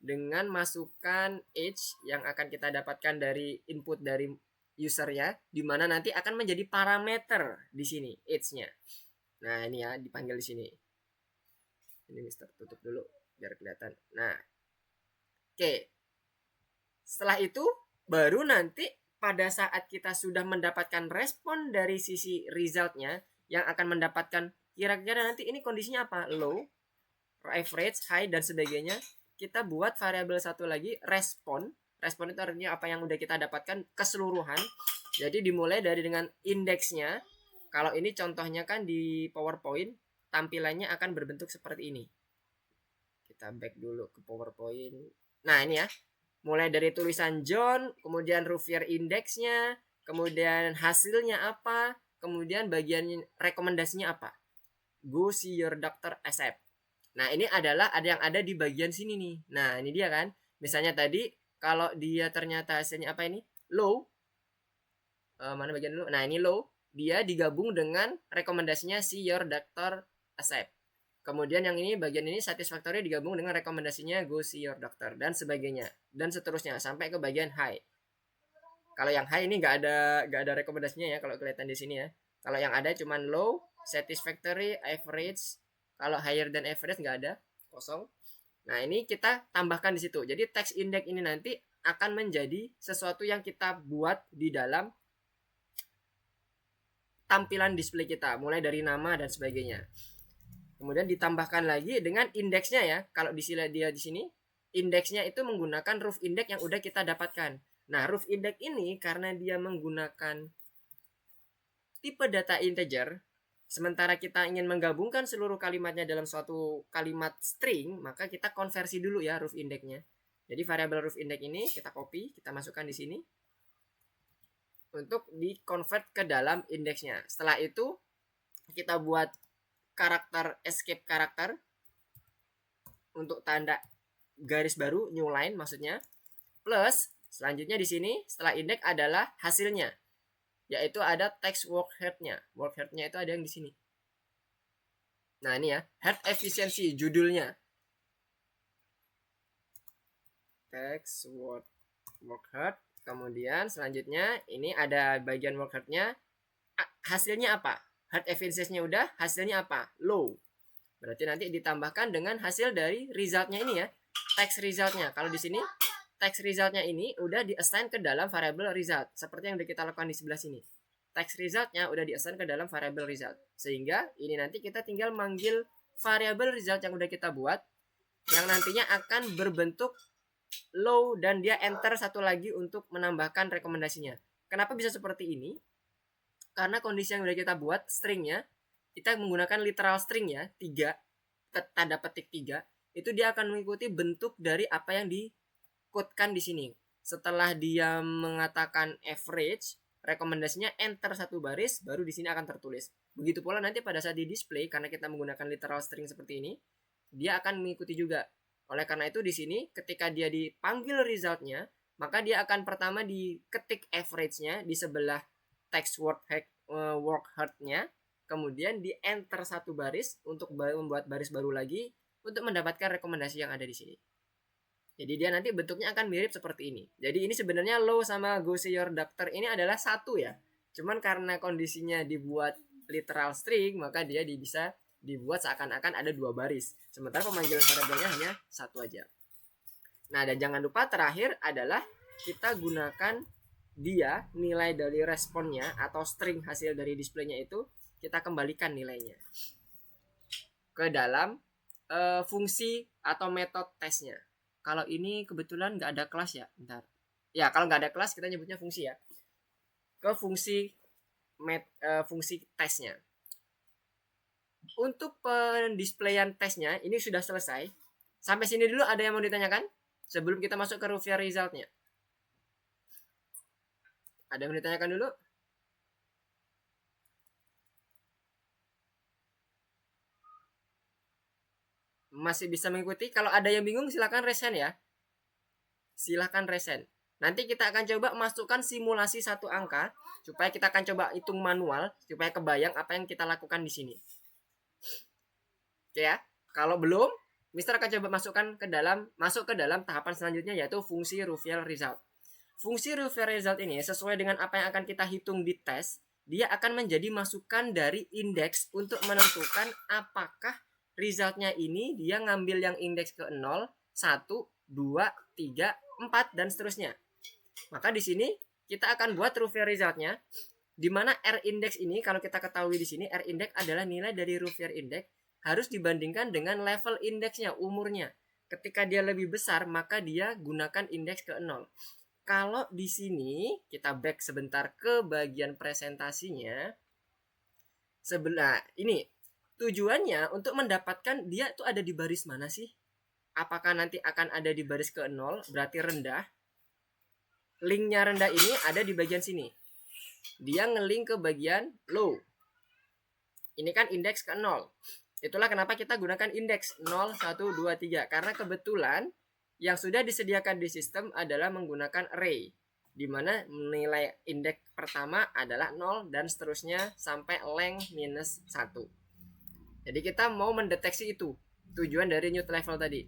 dengan masukan age yang akan kita dapatkan dari input dari usernya, di mana nanti akan menjadi parameter di sini age-nya. Nah, ini ya dipanggil di sini. Ini Mister tutup dulu biar kelihatan. Nah, oke. Setelah itu baru nanti pada saat kita sudah mendapatkan respon dari sisi resultnya yang akan mendapatkan kira-kira nanti ini kondisinya apa? Low, average, high, dan sebagainya. Kita buat variabel satu lagi, respon. Respon itu artinya apa yang udah kita dapatkan keseluruhan. Jadi dimulai dari dengan indeksnya. Kalau ini contohnya kan di PowerPoint, tampilannya akan berbentuk seperti ini. Kita back dulu ke PowerPoint. Nah, ini ya. Mulai dari tulisan John, kemudian rough year indeksnya, kemudian hasilnya apa, kemudian bagian rekomendasinya apa. Go see your doctor ASAP. Nah, ini adalah yang ada di bagian sini nih. Nah, ini dia kan. Misalnya tadi kalau dia ternyata hasilnya apa ini? Low. Mana bagian dulu? Nah, ini low. Dia digabung dengan rekomendasinya see your doctor ASAP. Kemudian yang ini bagian ini satisfactory digabung dengan rekomendasinya go see your doctor dan sebagainya dan seterusnya sampai ke bagian high. Kalau yang high ini nggak ada rekomendasinya ya kalau kelihatan di sini ya. Kalau yang ada cuman low, satisfactory, average. Kalau higher than average nggak ada, kosong. Nah, ini kita tambahkan di situ. Jadi text index ini nanti akan menjadi sesuatu yang kita buat di dalam tampilan display kita, mulai dari nama dan sebagainya. Kemudian ditambahkan lagi dengan indeksnya ya. Kalau dia di sini, indeksnya itu menggunakan rough index yang udah kita dapatkan. Nah, rough index ini karena dia menggunakan tipe data integer, sementara kita ingin menggabungkan seluruh kalimatnya dalam suatu kalimat string, maka kita konversi dulu ya rough indexnya. Jadi variabel rough index ini kita copy, kita masukkan di sini untuk di-convert ke dalam indeksnya. Setelah itu kita buat karakter escape karakter untuk tanda garis baru new line maksudnya, plus selanjutnya di sini setelah index adalah hasilnya, yaitu ada text workhead-nya. Workhead-nya itu ada yang di sini. Nah, ini ya, head efficiency judulnya. Text workhead. Kemudian selanjutnya ini ada bagian workhead-nya. Hasilnya apa? Head efficiency-nya udah, hasilnya apa? Low. Berarti nanti ditambahkan dengan hasil dari result-nya ini ya. Text result-nya. Kalau di sini text result-nya ini udah di-assign ke dalam variable result. Seperti yang udah kita lakukan di sebelah sini. Text result-nya udah di-assign ke dalam variable result. Sehingga ini nanti kita tinggal manggil variable result yang udah kita buat. Yang nantinya akan berbentuk low dan dia enter satu lagi untuk menambahkan rekomendasinya. Kenapa bisa seperti ini? Karena kondisi yang udah kita buat stringnya, kita menggunakan literal string ya, 3, tanda petik 3, itu dia akan mengikuti bentuk dari apa yang di-codekan di sini. Setelah dia mengatakan average, rekomendasinya enter satu baris, baru di sini akan tertulis. Begitu pula nanti pada saat di display, karena kita menggunakan literal string seperti ini, dia akan mengikuti juga. Oleh karena itu di sini ketika dia dipanggil resultnya, maka dia akan pertama diketik average-nya di sebelah text workhead-nya, kemudian di enter satu baris untuk membuat baris baru lagi untuk mendapatkan rekomendasi yang ada di sini. Jadi dia nanti bentuknya akan mirip seperti ini. Jadi ini sebenarnya low sama go see your doctor ini adalah satu ya. Cuman karena kondisinya dibuat literal string, maka dia bisa dibuat seakan-akan ada 2 baris. Sementara pemanggilan variabelnya hanya satu aja. Nah, dan jangan lupa terakhir adalah kita gunakan dia nilai dari responnya atau string hasil dari displaynya itu kita kembalikan nilainya ke dalam fungsi atau metode tesnya. Kalau ini kebetulan nggak ada kelas ya, bentar. Ya kalau nggak ada kelas kita nyebutnya fungsi ya. Ke fungsi fungsi tesnya. Untuk pendisplayan tesnya ini sudah selesai. Sampai sini dulu ada yang mau ditanyakan sebelum kita masuk ke Ruffier resultnya. Ada yang mau ditanyakan dulu? Masih bisa mengikuti? Kalau ada yang bingung silakan resen ya. Silakan resen. Nanti kita akan coba masukkan simulasi satu angka supaya kita akan coba hitung manual supaya kebayang apa yang kita lakukan di sini. Oke ya. Kalau belum, Mister akan coba masuk ke dalam tahapan selanjutnya yaitu fungsi Ruffier result. Fungsi Ruffier result ini sesuai dengan apa yang akan kita hitung di tes, dia akan menjadi masukan dari indeks untuk menentukan apakah resultnya ini dia ngambil yang indeks ke 0, 1, 2, 3, 4 dan seterusnya. Maka di sini kita akan buat Ruffier resultnya di mana R index ini kalau kita ketahui di sini R index adalah nilai dari Ruffier index harus dibandingkan dengan level indeksnya, umurnya. Ketika dia lebih besar, maka dia gunakan indeks ke 0. Kalau di sini, kita back sebentar ke bagian presentasinya. Sebelah ini, tujuannya untuk mendapatkan dia itu ada di baris mana sih? Apakah nanti akan ada di baris ke 0, berarti rendah. Linknya rendah ini ada di bagian sini. Dia ngelink ke bagian low. Ini kan indeks ke 0. Itulah kenapa kita gunakan indeks 0, 1, 2, 3. Karena kebetulan yang sudah disediakan di sistem adalah menggunakan array. Di mana nilai indeks pertama adalah 0 dan seterusnya sampai length minus 1. Jadi kita mau mendeteksi itu. Tujuan dari new level tadi.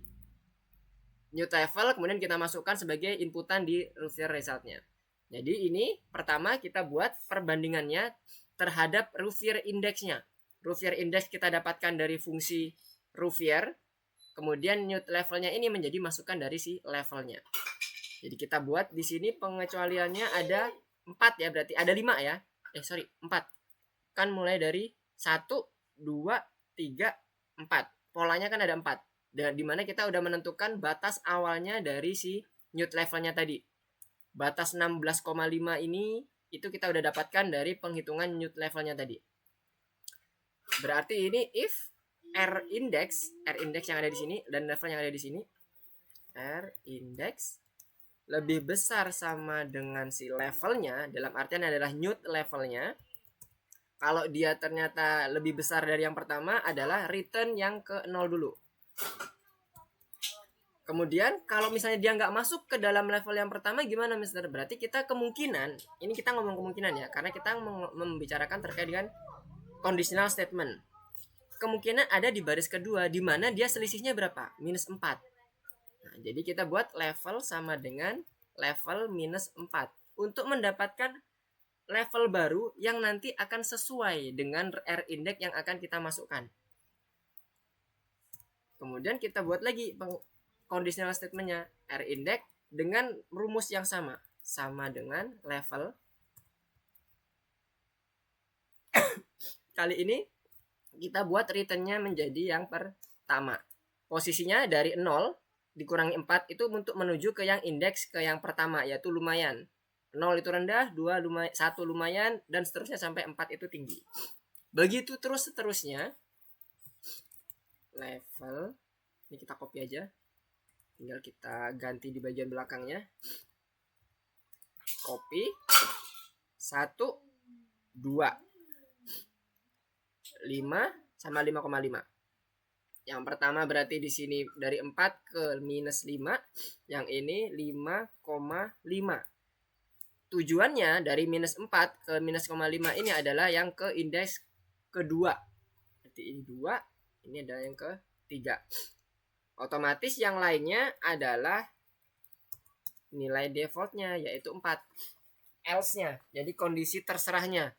New level kemudian kita masukkan sebagai inputan di Ruffier resultnya. Jadi ini pertama kita buat perbandingannya terhadap Ruffier indeksnya. Ruffier index kita dapatkan dari fungsi Ruffier. Kemudian new levelnya ini menjadi masukan dari si levelnya. Jadi kita buat di sini pengecualiannya ada 4 ya, berarti ada 5 ya. 4. Kan mulai dari 1, 2, 3, 4. Polanya kan ada 4. Dan dimana kita udah menentukan batas awalnya dari si new levelnya tadi. Batas 16,5 ini itu kita udah dapatkan dari penghitungan new levelnya tadi. Berarti ini if R index yang ada di sini dan level yang ada di sini, R index lebih besar sama dengan si levelnya, dalam artian adalah new levelnya. Kalau dia ternyata lebih besar dari yang pertama adalah return yang ke 0 dulu. Kemudian kalau misalnya dia nggak masuk ke dalam level yang pertama gimana Mister? Berarti kita kemungkinan, ini kita ngomong kemungkinan ya, karena kita membicarakan terkait dengan conditional statement. Kemungkinan ada di baris kedua di mana dia selisihnya berapa? Minus 4. Nah, jadi kita buat level sama dengan level minus 4 untuk mendapatkan level baru yang nanti akan sesuai dengan R index yang akan kita masukkan. Kemudian kita buat lagi conditional statementnya R index dengan rumus yang sama dengan level. Kali ini kita buat returnnya menjadi yang pertama. Posisinya dari 0 dikurangi 4 itu untuk menuju ke yang indeks ke yang pertama, yaitu lumayan. 0 itu rendah, 2 lumayan, 1 lumayan, dan seterusnya sampai 4 itu tinggi. Begitu terus seterusnya. Level, ini kita copy aja. Tinggal kita ganti di bagian belakangnya. Copy. 1, 2. 5 sama 5,5. Yang pertama berarti di sini dari 4 ke minus 5. Yang ini 5,5. Tujuannya dari minus 4 ke minus 5 ini adalah yang ke indeks kedua. Berarti ini 2, ini adalah yang ketiga. Otomatis yang lainnya adalah nilai defaultnya yaitu 4. Else-nya, jadi kondisi terserahnya.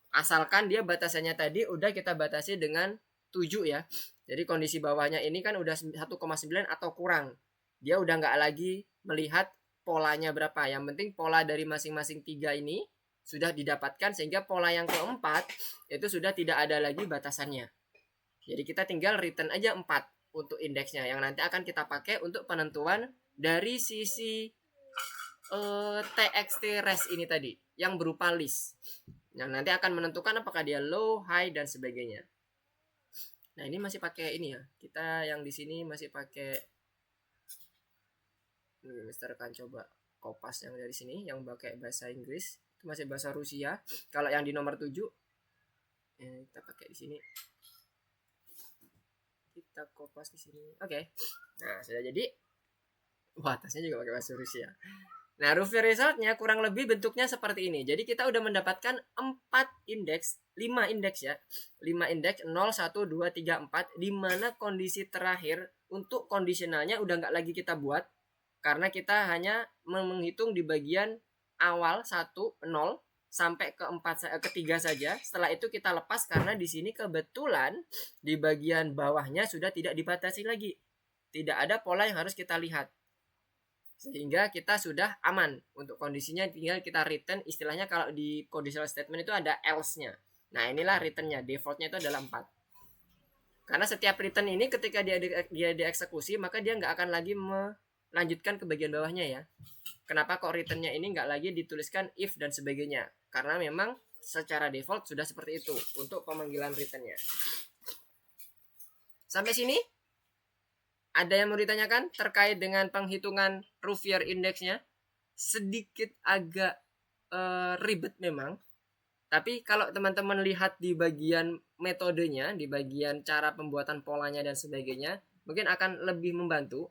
Asalkan dia batasannya tadi udah kita batasi dengan 7 ya. Jadi kondisi bawahnya ini kan udah 1,9 atau kurang. Dia udah nggak lagi melihat polanya berapa. Yang penting pola dari masing-masing 3 ini sudah didapatkan, sehingga pola yang keempat itu sudah tidak ada lagi batasannya. Jadi kita tinggal return aja 4 untuk indeksnya, yang nanti akan kita pakai untuk penentuan dari sisi txt res ini tadi, yang berupa list. Yang nanti akan menentukan apakah dia low, high, dan sebagainya. Nah, ini masih pakai ini ya. Kita yang di sini masih pakai, Mister akan coba kopas yang dari sini yang pakai bahasa Inggris. Itu masih bahasa Rusia. Kalau yang di nomor 7 kita pakai di sini. Kita kopas di sini. Oke. Nah, sudah jadi. Wah, atasnya juga pakai bahasa Rusia. Nah, Roughier resultnya kurang lebih bentuknya seperti ini. Jadi kita udah mendapatkan 4 indeks, 5 indeks ya. 5 indeks 0, 1, 2, 3, 4, di mana kondisi terakhir untuk kondisionalnya udah nggak lagi kita buat, karena kita hanya menghitung di bagian awal 1, 0 sampai ke 4, ke 3 saja. Setelah itu kita lepas karena di sini kebetulan di bagian bawahnya sudah tidak dibatasi lagi. Tidak ada pola yang harus kita lihat. Sehingga kita sudah aman untuk kondisinya, tinggal kita return. Istilahnya kalau di conditional statement itu ada else-nya. Nah, inilah returnnya, defaultnya itu adalah 4. Karena setiap return ini ketika dia dieksekusi, maka dia nggak akan lagi melanjutkan ke bagian bawahnya ya. Kenapa kok returnnya ini nggak lagi dituliskan if dan sebagainya? Karena memang secara default sudah seperti itu untuk pemanggilan returnnya. Sampai sini ada yang mau ditanyakan terkait dengan penghitungan Roughier indeksnya? Sedikit agak ribet memang. Tapi kalau teman-teman lihat di bagian metodenya, di bagian cara pembuatan polanya dan sebagainya, mungkin akan lebih membantu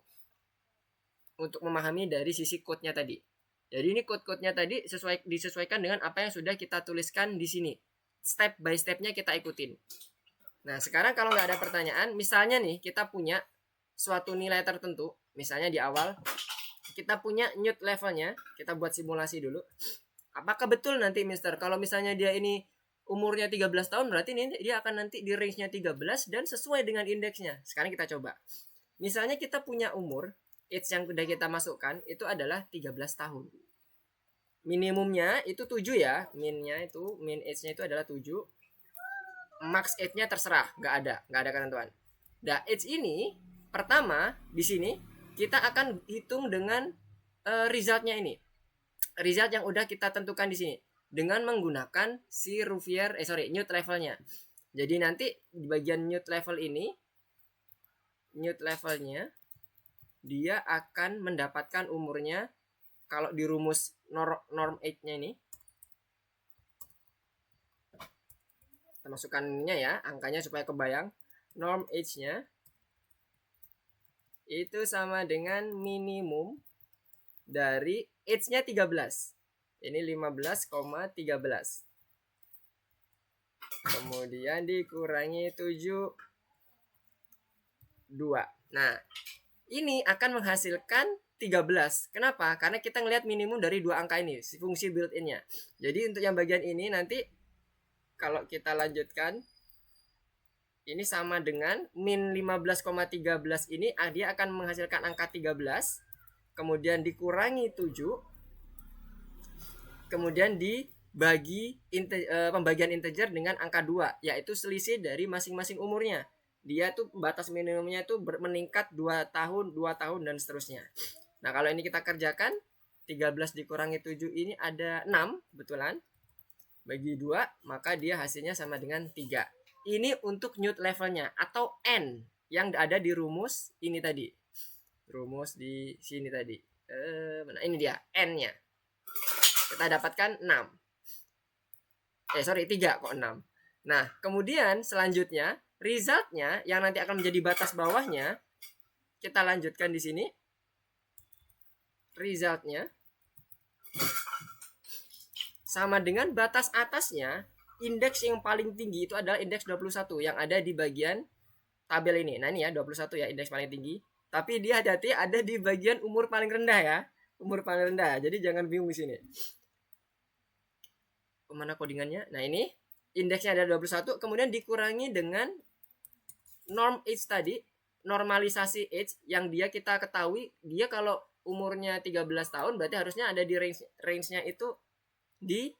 untuk memahami dari sisi code-nya tadi. Jadi ini code-code-nya tadi disesuaikan dengan apa yang sudah kita tuliskan di sini. Step by step-nya kita ikutin. Nah, sekarang kalau nggak ada pertanyaan, misalnya nih kita punya suatu nilai tertentu, misalnya di awal kita punya newt levelnya, kita buat simulasi dulu. Apakah betul nanti Mister kalau misalnya dia ini umurnya 13 tahun, berarti ini dia akan nanti di range-nya 13 dan sesuai dengan indeksnya. Sekarang kita coba. Misalnya kita punya umur, age yang sudah kita masukkan itu adalah 13 tahun. Minimumnya itu 7 ya, min age-nya itu adalah 7. Max age-nya terserah, nggak ada ketentuan. Nah, age ini pertama di sini kita akan hitung dengan resultnya ini. Result yang udah kita tentukan di sini dengan menggunakan si Roughier newt levelnya. Jadi nanti di bagian newt level ini, newt levelnya dia akan mendapatkan umurnya kalau di rumus norm age-nya ini. Kita masukkannya ya, angkanya supaya kebayang. Norm age-nya itu sama dengan minimum dari age-nya 13. Ini 15,13. Kemudian dikurangi 7, 2. Nah, ini akan menghasilkan 13. Kenapa? Karena kita ngelihat minimum dari 2 angka ini, fungsi built-in-nya. Jadi untuk yang bagian ini nanti kalau kita lanjutkan, ini sama dengan min 15,13 ini dia akan menghasilkan angka 13, kemudian dikurangi 7, kemudian dibagi pembagian integer dengan angka 2, yaitu selisih dari masing-masing umurnya. Dia tuh batas minimumnya tuh meningkat 2 tahun, 2 tahun dan seterusnya. Nah, kalau ini kita kerjakan 13 dikurangi 7 ini ada 6 kebetulan. Bagi 2, maka dia hasilnya sama dengan 3. Ini untuk newt levelnya atau n yang ada di rumus ini tadi. Rumus di sini tadi. Mana ini dia n-nya. Kita dapatkan 6. 3 kok 6. Nah, kemudian selanjutnya resultnya yang nanti akan menjadi batas bawahnya, kita lanjutkan di sini. Resultnya sama dengan batas atasnya. Indeks yang paling tinggi itu adalah indeks 21 yang ada di bagian tabel ini. Nah, ini ya 21 ya indeks paling tinggi. Tapi dia hati-hati ada di bagian umur paling rendah ya. Umur paling rendah. Jadi jangan bingung di sini. Mana codingannya? Nah, ini indeksnya ada 21, kemudian dikurangi dengan norm age tadi, normalisasi age yang dia kita ketahui dia kalau umurnya 13 tahun, berarti harusnya ada di range-nya itu di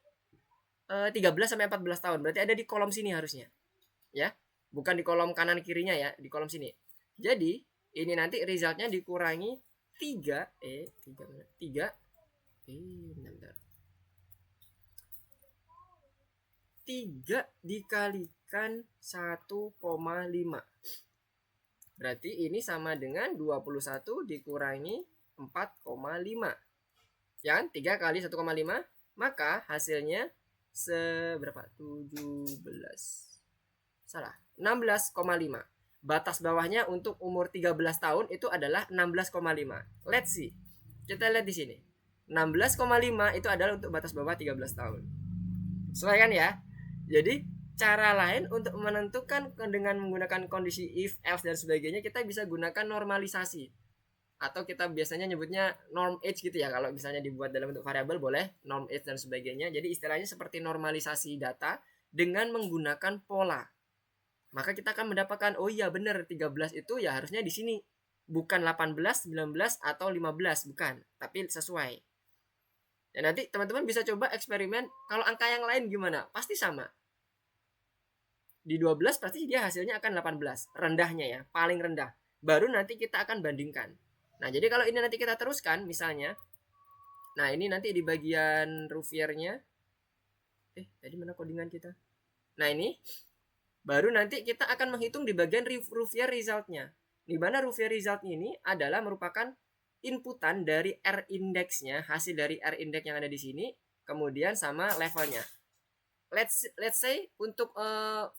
13 sampai 14 tahun. Berarti ada di kolom sini harusnya. Ya. Bukan di kolom kanan kirinya ya, di kolom sini. Jadi, ini nanti resultnya dikurangi 3 bentar. 3 dikalikan 1,5. Berarti ini sama dengan 21 dikurangi 4,5. Ya kan? 3 kali 1,5. Maka hasilnya seberapa? 17. Salah. 16,5. Batas bawahnya untuk umur 13 tahun itu adalah 16,5. Let's see. Kita lihat di sini. 16,5 itu adalah untuk batas bawah 13 tahun. Sesuai kan ya? Jadi cara lain untuk menentukan dengan menggunakan kondisi if, else dan sebagainya, kita bisa gunakan normalisasi. Atau kita biasanya nyebutnya norm age gitu ya. Kalau misalnya dibuat dalam bentuk variabel boleh norm age dan sebagainya. Jadi istilahnya seperti normalisasi data dengan menggunakan pola. Maka kita akan mendapatkan, oh iya benar 13 itu ya harusnya di sini. Bukan 18, 19 atau 15, bukan. Tapi sesuai. Ya nanti teman-teman bisa coba eksperimen kalau angka yang lain gimana? Pasti sama. Di 12 pasti dia hasilnya akan 18. Rendahnya ya, paling rendah. Baru nanti kita akan bandingkan. Nah, jadi kalau ini nanti kita teruskan misalnya. Nah, ini nanti di bagian Rouvier-nya. Tadi mana codingan kita? Nah, ini baru nanti kita akan menghitung di bagian Rouvier result-nya. Di mana Rouvier result ini adalah merupakan inputan dari R index-nya, hasil dari R index yang ada di sini, kemudian sama levelnya. Let's say untuk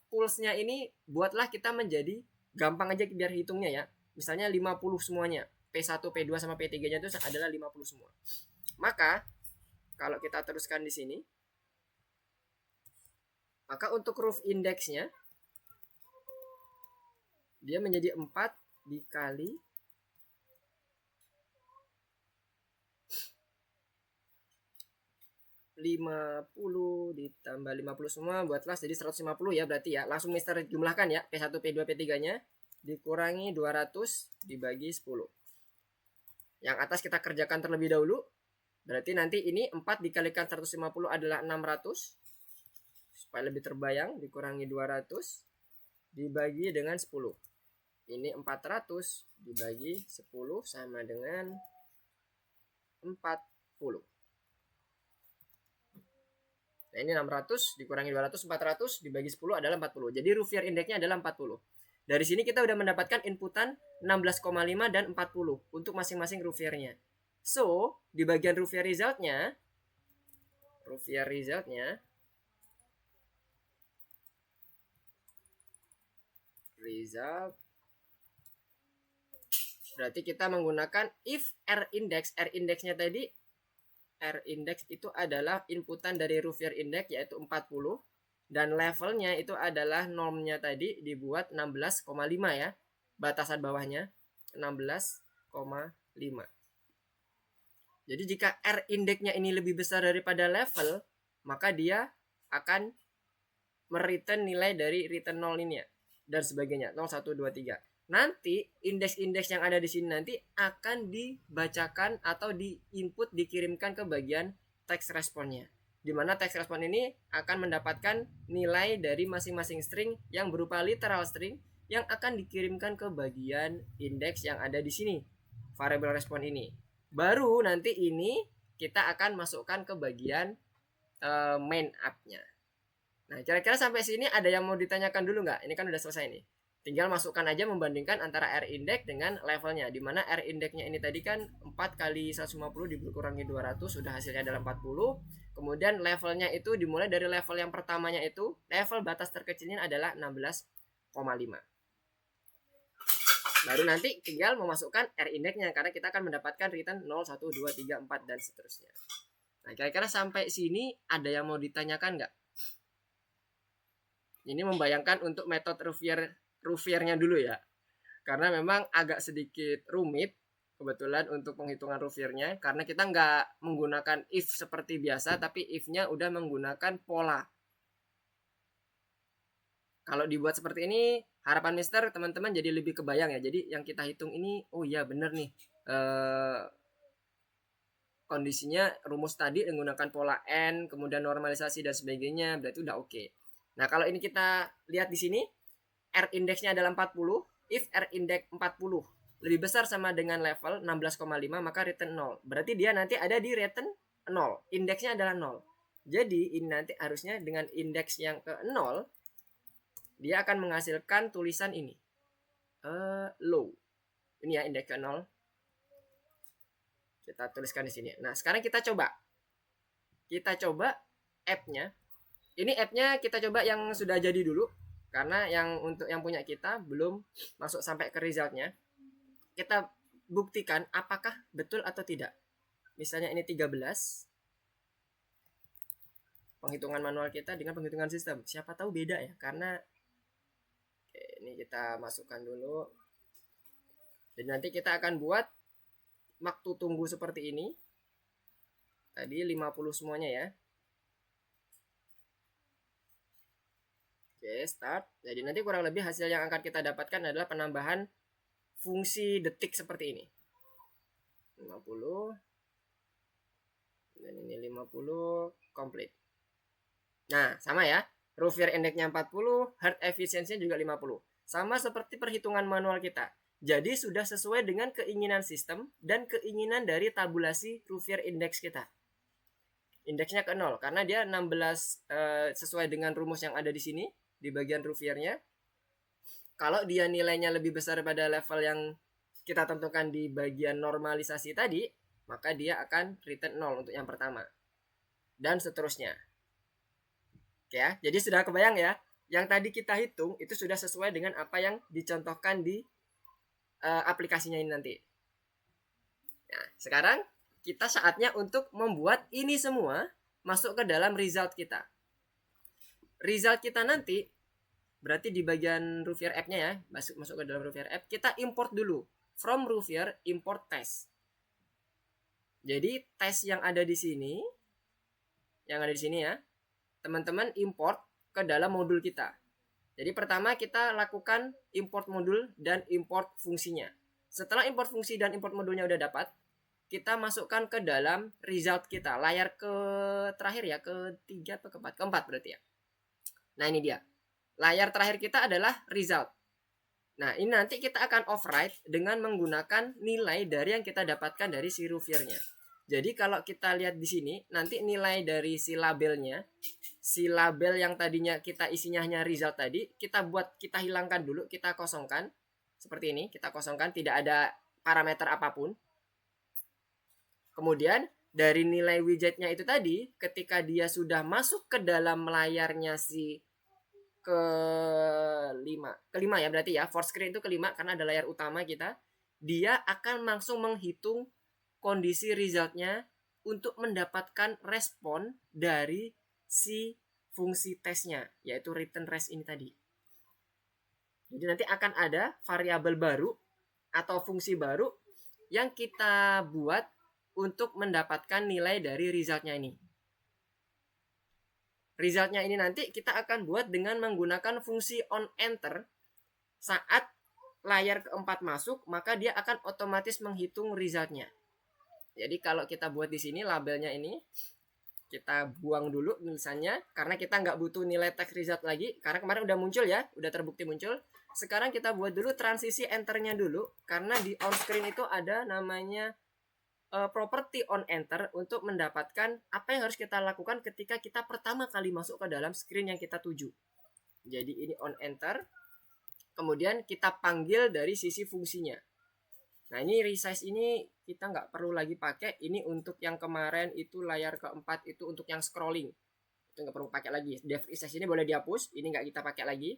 pulse-nya ini buatlah kita menjadi gampang aja biar hitungnya ya. Misalnya 50 semuanya. P1, P2 sama P3-nya itu adalah 50 semua. Maka kalau kita teruskan di sini, maka untuk roof index-nya dia menjadi 4 dikali 50 ditambah 50 semua buatlah jadi 150 ya berarti ya. Langsung Mister jumlahkan ya. P1, P2, P3-nya dikurangi 200 dibagi 10. Yang atas kita kerjakan terlebih dahulu. Berarti nanti ini 4 dikalikan 150 adalah 600. Supaya lebih terbayang dikurangi 200 dibagi dengan 10. Ini 400 dibagi 10 sama dengan 40. Nah, ini 600 dikurangi 200, 400 dibagi 10 adalah 40. Jadi Rouvier index-nya adalah 40. Dari sini kita udah mendapatkan inputan 16,5 dan 40 untuk masing-masing Rouvier-nya. So, di bagian Rouvier result-nya result berarti kita menggunakan if R index-nya tadi R index itu adalah inputan dari Rouvier index yaitu 40 dan levelnya itu adalah normnya tadi dibuat 16,5 ya. Batasan bawahnya 16,5. Jadi jika R index-nya ini lebih besar daripada level, maka dia akan mereturn nilai dari return 0 ini ya dan sebagainya 0, 1, 2, 3. Nanti indeks-indeks yang ada di sini nanti akan dibacakan atau diinput dikirimkan ke bagian text response-nya. Di mana text response ini akan mendapatkan nilai dari masing-masing string yang berupa literal string yang akan dikirimkan ke bagian indeks yang ada di sini. Variable response ini. Baru nanti ini kita akan masukkan ke bagian main app-nya. Nah, kira-kira sampai sini ada yang mau ditanyakan dulu nggak? Ini kan udah selesai nih. Tinggal masukkan aja membandingkan antara R index dengan levelnya. Dimana R indexnya ini tadi kan 4 kali 150 dikurangi 200 sudah hasilnya adalah 40. Kemudian levelnya itu dimulai dari level yang pertamanya itu level batas terkecilnya adalah 16,5. Baru nanti tinggal memasukkan R indexnya karena kita akan mendapatkan return 0, 1, 2, 3, 4 dan seterusnya. Nah, kira-kira sampai sini ada yang mau ditanyakan nggak? Ini membayangkan untuk metode Rouvier-nya dulu ya. Karena memang agak sedikit rumit kebetulan untuk penghitungan Rouvier-nya. Karena kita nggak menggunakan if seperti biasa, tapi if-nya udah menggunakan pola. Kalau dibuat seperti ini, harapan Mister teman-teman jadi lebih kebayang ya. Jadi yang kita hitung ini, oh iya bener nih. kondisinya rumus tadi menggunakan pola N, kemudian normalisasi dan sebagainya, berarti udah oke. Nah, kalau ini kita lihat di sini, R indeksnya adalah 40, if R indeks 40 lebih besar sama dengan level 16,5, maka return 0. Berarti dia nanti ada di return 0, indeksnya adalah 0. Jadi ini nanti harusnya dengan indeks yang ke 0, dia akan menghasilkan tulisan ini, low. Ini ya indeks ke 0. Kita tuliskan di sini. Nah, sekarang kita coba. Kita coba app-nya. Ini app-nya kita coba yang sudah jadi dulu. Karena yang untuk yang punya kita belum masuk sampai ke result-nya. Kita buktikan apakah betul atau tidak. Misalnya ini 13. Penghitungan manual kita dengan penghitungan sistem. Siapa tahu beda ya. Karena ini kita masukkan dulu. Dan nanti kita akan buat waktu tunggu seperti ini. Tadi 50 semuanya ya. Oke, start. Jadi nanti kurang lebih hasil yang akan kita dapatkan adalah penambahan fungsi detik seperti ini. 50. Dan ini 50 complete. Nah, sama ya. Roughier indeksnya 40, hard efficiency-nya juga 50. Sama seperti perhitungan manual kita. Jadi sudah sesuai dengan keinginan sistem dan keinginan dari tabulasi Roughier index kita. Indeksnya ke 0 karena dia 16 sesuai dengan rumus yang ada di sini di bagian Roughier-nya. Kalau dia nilainya lebih besar pada level yang kita tentukan di bagian normalisasi tadi, maka dia akan return 0 untuk yang pertama. Dan seterusnya. Oke ya, jadi sudah kebayang ya. Yang tadi kita hitung itu sudah sesuai dengan apa yang dicontohkan di aplikasinya ini nanti. Nah, sekarang kita saatnya untuk membuat ini semua masuk ke dalam result kita. Result kita nanti berarti di bagian Roughier app-nya ya, masuk ke dalam Roughier app, kita import dulu. From Roughier import test. Jadi tes yang ada di sini, ya, teman-teman import ke dalam modul kita. Jadi pertama kita lakukan import modul dan import fungsinya. Setelah import fungsi dan import modulnya udah dapat, kita masukkan ke dalam result kita. Layar ke terakhir ya, ketiga atau keempat berarti ya. Nah ini dia. Layar terakhir kita adalah result. Nah ini nanti kita akan override dengan menggunakan nilai dari yang kita dapatkan dari si Roughier-nya. Jadi kalau kita lihat di sini, nanti nilai dari si labelnya, si label yang tadinya kita isinya hanya result tadi, kita hilangkan dulu, kita kosongkan. Seperti ini, kita kosongkan, tidak ada parameter apapun. Kemudian dari nilai widgetnya itu tadi, ketika dia sudah masuk ke dalam layarnya si kelima ya berarti ya, for screen itu kelima karena ada layar utama kita, dia akan langsung menghitung kondisi resultnya untuk mendapatkan respon dari si fungsi tesnya, yaitu return res ini tadi. Jadi nanti akan ada variabel baru atau fungsi baru yang kita buat untuk mendapatkan nilai dari resultnya ini. Resultnya ini nanti kita akan buat dengan menggunakan fungsi on enter. Saat layar keempat masuk, maka dia akan otomatis menghitung resultnya. Jadi kalau kita buat di sini labelnya ini, kita buang dulu tulisannya karena kita nggak butuh nilai text result lagi karena kemarin udah muncul ya, udah terbukti muncul. Sekarang kita buat dulu transisi enternya dulu karena di on screen itu ada namanya property on enter untuk mendapatkan apa yang harus kita lakukan ketika kita pertama kali masuk ke dalam screen yang kita tuju. Jadi ini on enter, kemudian kita panggil dari sisi fungsinya. Nah ini resize ini kita nggak perlu lagi pakai. Ini untuk yang kemarin itu layar keempat itu untuk yang scrolling. Itu nggak perlu pakai lagi. Dev resize ini boleh dihapus. Ini nggak kita pakai lagi.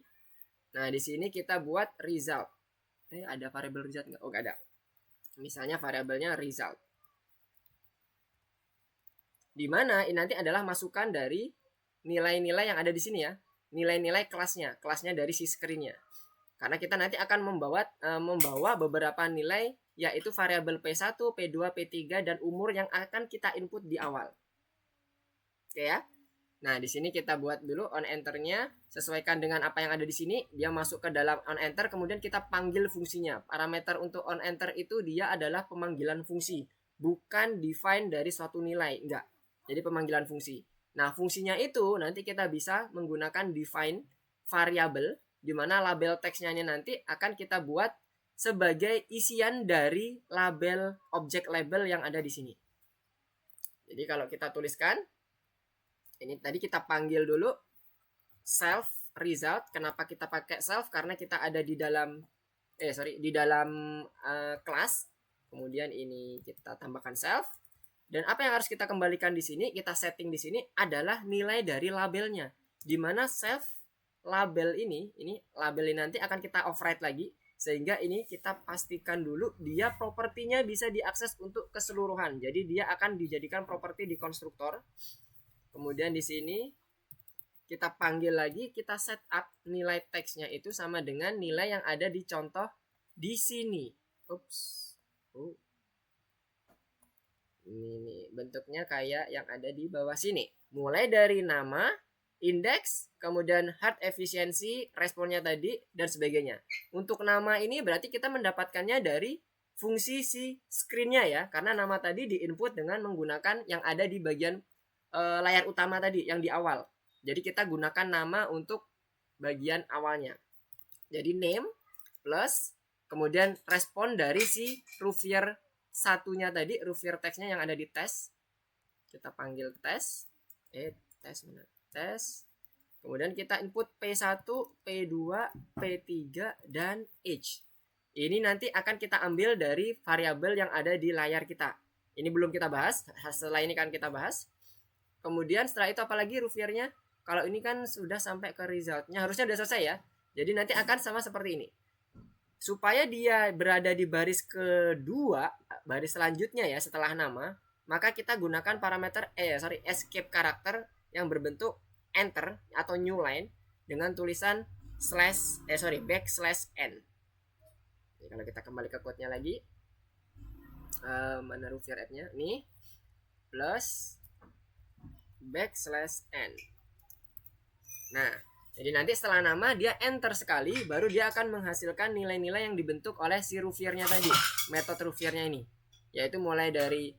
Nah di sini kita buat result. Ada variabel result nggak? Oh nggak ada. Misalnya variabelnya result. Dimana ini nanti adalah masukan dari nilai-nilai yang ada di sini ya. Nilai-nilai kelasnya dari si screen-nya. Karena kita nanti akan membawa beberapa nilai, yaitu variabel P1, P2, P3, dan umur yang akan kita input di awal. Oke ya. Nah, di sini kita buat dulu on enter-nya, sesuaikan dengan apa yang ada di sini, dia masuk ke dalam on enter, kemudian kita panggil fungsinya. Parameter untuk on enter itu dia adalah pemanggilan fungsi, bukan define dari suatu nilai, enggak. Jadi pemanggilan fungsi. Nah, fungsinya itu nanti kita bisa menggunakan define variable, di mana label teksnya ini nanti akan kita buat sebagai isian dari label objek label yang ada di sini. Jadi kalau kita tuliskan, ini tadi kita panggil dulu self result. Kenapa kita pakai self? Karena kita ada di dalam kelas. Kemudian ini kita tambahkan self. Dan apa yang harus kita kembalikan di sini, kita setting di sini adalah nilai dari labelnya. Di mana self label ini label ini nanti akan kita override lagi, sehingga ini kita pastikan dulu dia propertinya bisa diakses untuk keseluruhan. Jadi dia akan dijadikan properti di konstruktor. Kemudian di sini kita panggil lagi, kita set up nilai teksnya itu sama dengan nilai yang ada di contoh di sini. Ini nih, bentuknya kayak yang ada di bawah sini. Mulai dari nama, indeks, kemudian hard efficiency, responnya tadi, dan sebagainya. Untuk nama ini berarti kita mendapatkannya dari fungsi si screen-nya ya, karena nama tadi diinput dengan menggunakan yang ada di bagian layar utama tadi, yang di awal. Jadi kita gunakan nama untuk bagian awalnya. Jadi name plus kemudian respon dari si Rouvrier satunya tadi, Rouvrier teksnya yang ada di tes. Kita panggil tes. Tes. Kemudian kita input P1, P2, P3 dan age. Ini nanti akan kita ambil dari variabel yang ada di layar kita. Ini belum kita bahas, setelah ini kan kita bahas. Kemudian setelah itu apalagi Rouvrier-nya? Kalau ini kan sudah sampai ke resultnya, harusnya sudah selesai ya. Jadi nanti akan sama seperti ini. Supaya dia berada di baris kedua, baris selanjutnya ya setelah nama, maka kita gunakan parameter escape karakter yang berbentuk enter atau new line dengan tulisan backslash n. Jadi kalau kita kembali ke code-nya lagi, mana Rouvrier app-nya? Nih, plus backslash n. Nah, jadi nanti setelah nama dia enter sekali, baru dia akan menghasilkan nilai-nilai yang dibentuk oleh si Rouvrier-nya tadi, metode Rouvrier-nya ini, yaitu mulai dari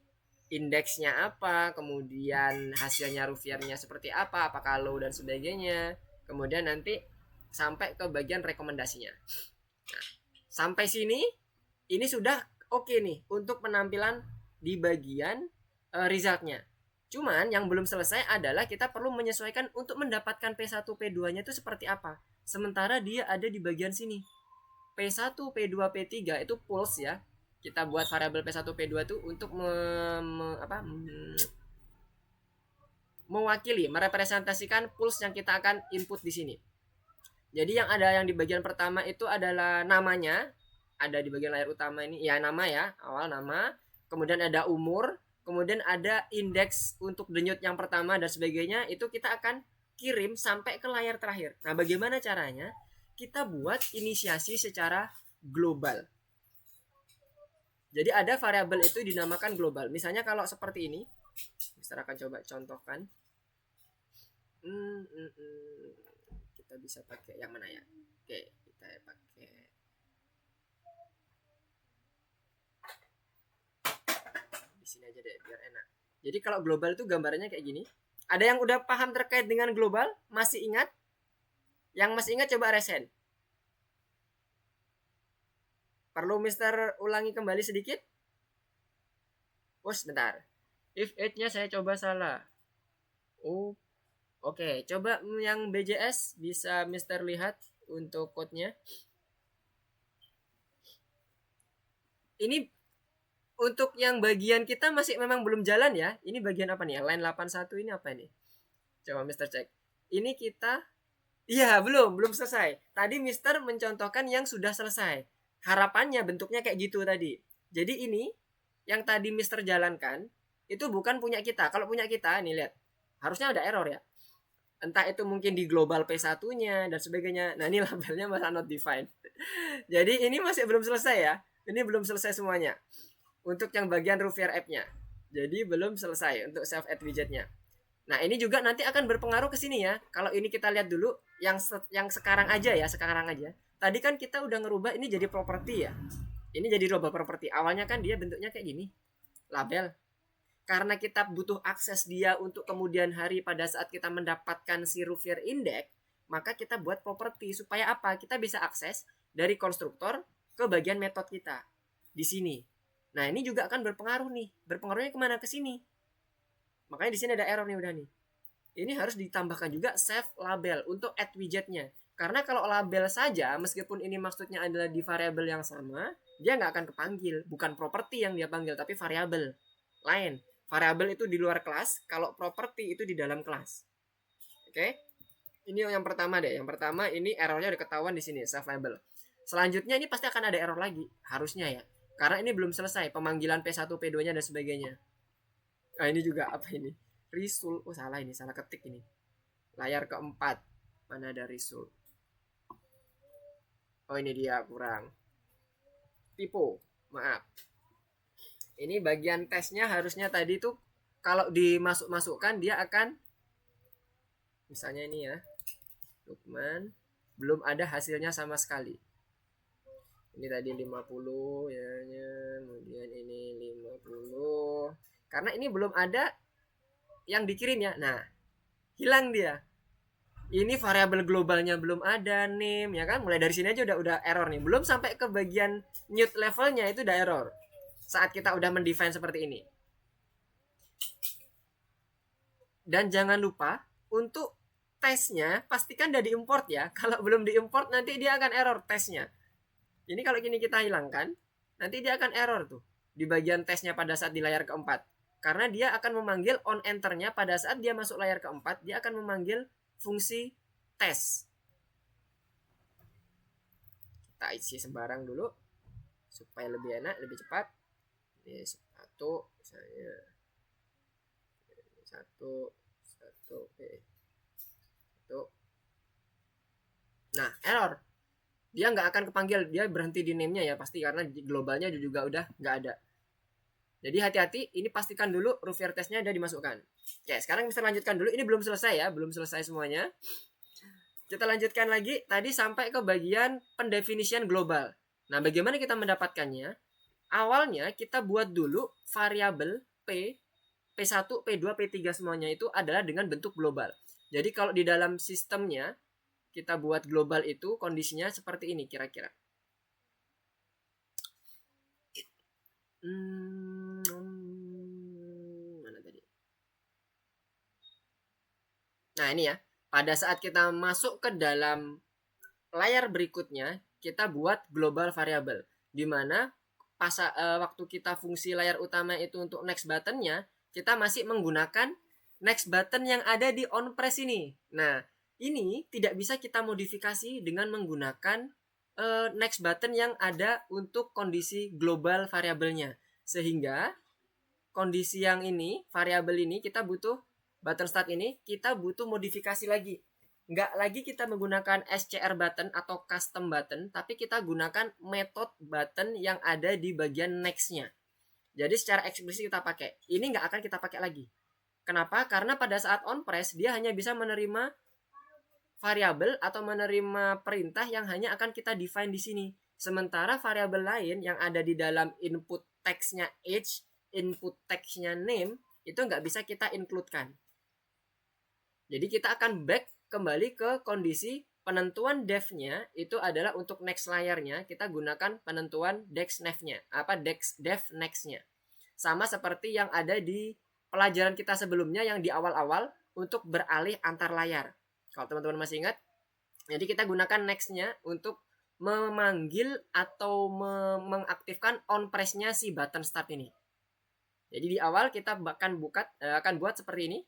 indeksnya apa, kemudian hasilnya Rouvrier-nya seperti apa, apakah low dan sebagainya, kemudian nanti sampai ke bagian rekomendasinya. Nah, sampai sini ini sudah oke nih untuk penampilan di bagian resultnya. Cuman yang belum selesai adalah kita perlu menyesuaikan untuk mendapatkan P1, P2-nya itu seperti apa. Sementara dia ada di bagian sini. P1, P2, P3 itu pulse ya. Kita buat variabel P1, P2 itu untuk mewakili, merepresentasikan pulse yang kita akan input di sini. Jadi yang ada yang di bagian pertama itu adalah namanya. Ada di bagian layar utama ini. Ya nama ya, awal nama. Kemudian ada umur. Kemudian ada indeks untuk denyut yang pertama dan sebagainya. Itu kita akan kirim sampai ke layar terakhir. Nah, bagaimana caranya? Kita buat inisiasi secara global. Jadi ada variabel itu dinamakan global. Misalnya kalau seperti ini, Mister akan coba contohkan. Kita bisa pakai yang mana ya? Oke, kita pakai sini aja deh biar enak. Jadi kalau global itu gambarnya kayak gini. Ada yang udah paham terkait dengan global? Masih ingat? Yang masih ingat coba resen. Perlu Mister ulangi kembali sedikit? Bentar. If 8-nya saya coba salah. Oke, coba yang BJS bisa Mister lihat untuk code-nya. Ini untuk yang bagian kita masih memang belum jalan ya. Ini bagian apa nih? Line 81 ini apa nih? Coba Mister cek. Ini kita belum selesai. Tadi Mister mencontohkan yang sudah selesai. Harapannya bentuknya kayak gitu tadi. Jadi ini yang tadi Mister jalankan itu bukan punya kita. Kalau punya kita nih lihat. Harusnya ada error ya. Entah itu mungkin di global P1-nya dan sebagainya. Nah, ini labelnya masih not defined. Jadi ini masih belum selesai ya. Ini belum selesai semuanya. Untuk yang bagian Rouvrier app-nya. Jadi belum selesai untuk self add widget-nya. Nah, ini juga nanti akan berpengaruh ke sini ya. Kalau ini kita lihat dulu yang sekarang aja ya, Tadi kan kita udah ngerubah ini jadi properti ya. Ini jadi global property. Awalnya kan dia bentuknya kayak gini. label. Karena kita butuh akses dia untuk kemudian hari pada saat kita mendapatkan si Rougvier index, maka kita buat properti supaya apa? Kita bisa akses dari konstruktor ke bagian metode kita di sini. Nah, ini juga akan berpengaruh nih. Berpengaruhnya kemana? Ke sini. Makanya di sini ada error nih udah nih. Ini harus ditambahkan juga save label untuk add widgetnya. Karena kalau label saja, meskipun ini maksudnya adalah di variabel yang sama, dia nggak akan kepanggil. Bukan properti yang dia panggil, tapi variabel lain. Variabel itu di luar kelas, kalau properti itu di dalam kelas. Oke? Ini yang pertama deh. Yang pertama ini errornya udah ketahuan di sini, save label. Selanjutnya ini pasti akan ada error lagi, harusnya ya. Karena ini belum selesai pemanggilan P1, P2-nya dan sebagainya. Nah, ini juga apa ini? Result. Oh, salah ini, salah ketik ini. Layar keempat. Mana ada result? Oh, ini dia kurang. Typo. Maaf. Ini bagian tesnya harusnya tadi tuh kalau dimasuk-masukkan dia akan misalnya ini ya. Lukman belum ada hasilnya sama sekali. Ini tadi 50 ya, kemudian ini 50. Karena ini belum ada yang dikirim ya. Nah, hilang dia. Ini variabel globalnya belum ada, name ya kan. Mulai dari sini aja udah error nih. Belum sampai ke bagian newt levelnya itu udah error. Saat kita udah mendefine seperti ini. Dan jangan lupa untuk tesnya pastikan udah diimport ya. Kalau belum diimport nanti dia akan error tesnya. Ini kalau gini kita hilangkan, nanti dia akan error tuh di bagian tesnya pada saat di layar keempat. Karena dia akan memanggil on enternya pada saat dia masuk layar keempat, dia akan memanggil fungsi tes. Kita isi sembarang dulu supaya lebih enak, lebih cepat. Ini satu misalnya satu. Nah, error. Dia nggak akan kepanggil, dia berhenti di name-nya ya pasti karena globalnya juga udah nggak ada. Jadi hati-hati, ini pastikan dulu Rougvier testnya udah dimasukkan. Oke, sekarang bisa lanjutkan dulu. Ini belum selesai ya, belum selesai semuanya. Kita lanjutkan lagi, tadi sampai ke bagian pendefinisian global. Nah, bagaimana kita mendapatkannya? Awalnya kita buat dulu variabel P, P1, P2, P3 semuanya itu adalah dengan bentuk global. Jadi kalau di dalam sistemnya, kita buat global itu kondisinya seperti ini kira-kira. Mana tadi? Nah, ini ya. Pada saat kita masuk ke dalam layar berikutnya, kita buat global variable. Di mana waktu kita fungsi layar utama itu untuk next buttonnya, kita masih menggunakan next button yang ada di on press ini. Nah, ini tidak bisa kita modifikasi dengan menggunakan next button yang ada untuk kondisi global variabelnya. Sehingga kondisi yang ini, variabel ini kita butuh button start ini, kita butuh modifikasi lagi. Nggak lagi kita menggunakan SCR button atau custom button, tapi kita gunakan method button yang ada di bagian next-nya. Jadi secara eksplisit kita pakai. Ini nggak akan kita pakai lagi. Kenapa? Karena pada saat on press dia hanya bisa menerima variabel atau menerima perintah yang hanya akan kita define di sini. Sementara variabel lain yang ada di dalam input text-nya age, input text-nya name, itu nggak bisa kita include-kan. Jadi kita akan back kembali ke kondisi penentuan def-nya itu adalah untuk next layarnya kita gunakan penentuan dex next-nya, def next-nya. Sama seperti yang ada di pelajaran kita sebelumnya yang di awal-awal untuk beralih antar layar. Kalau teman-teman masih ingat, jadi kita gunakan next-nya untuk memanggil atau mengaktifkan on press-nya si button start ini. Jadi di awal kita akan buat seperti ini.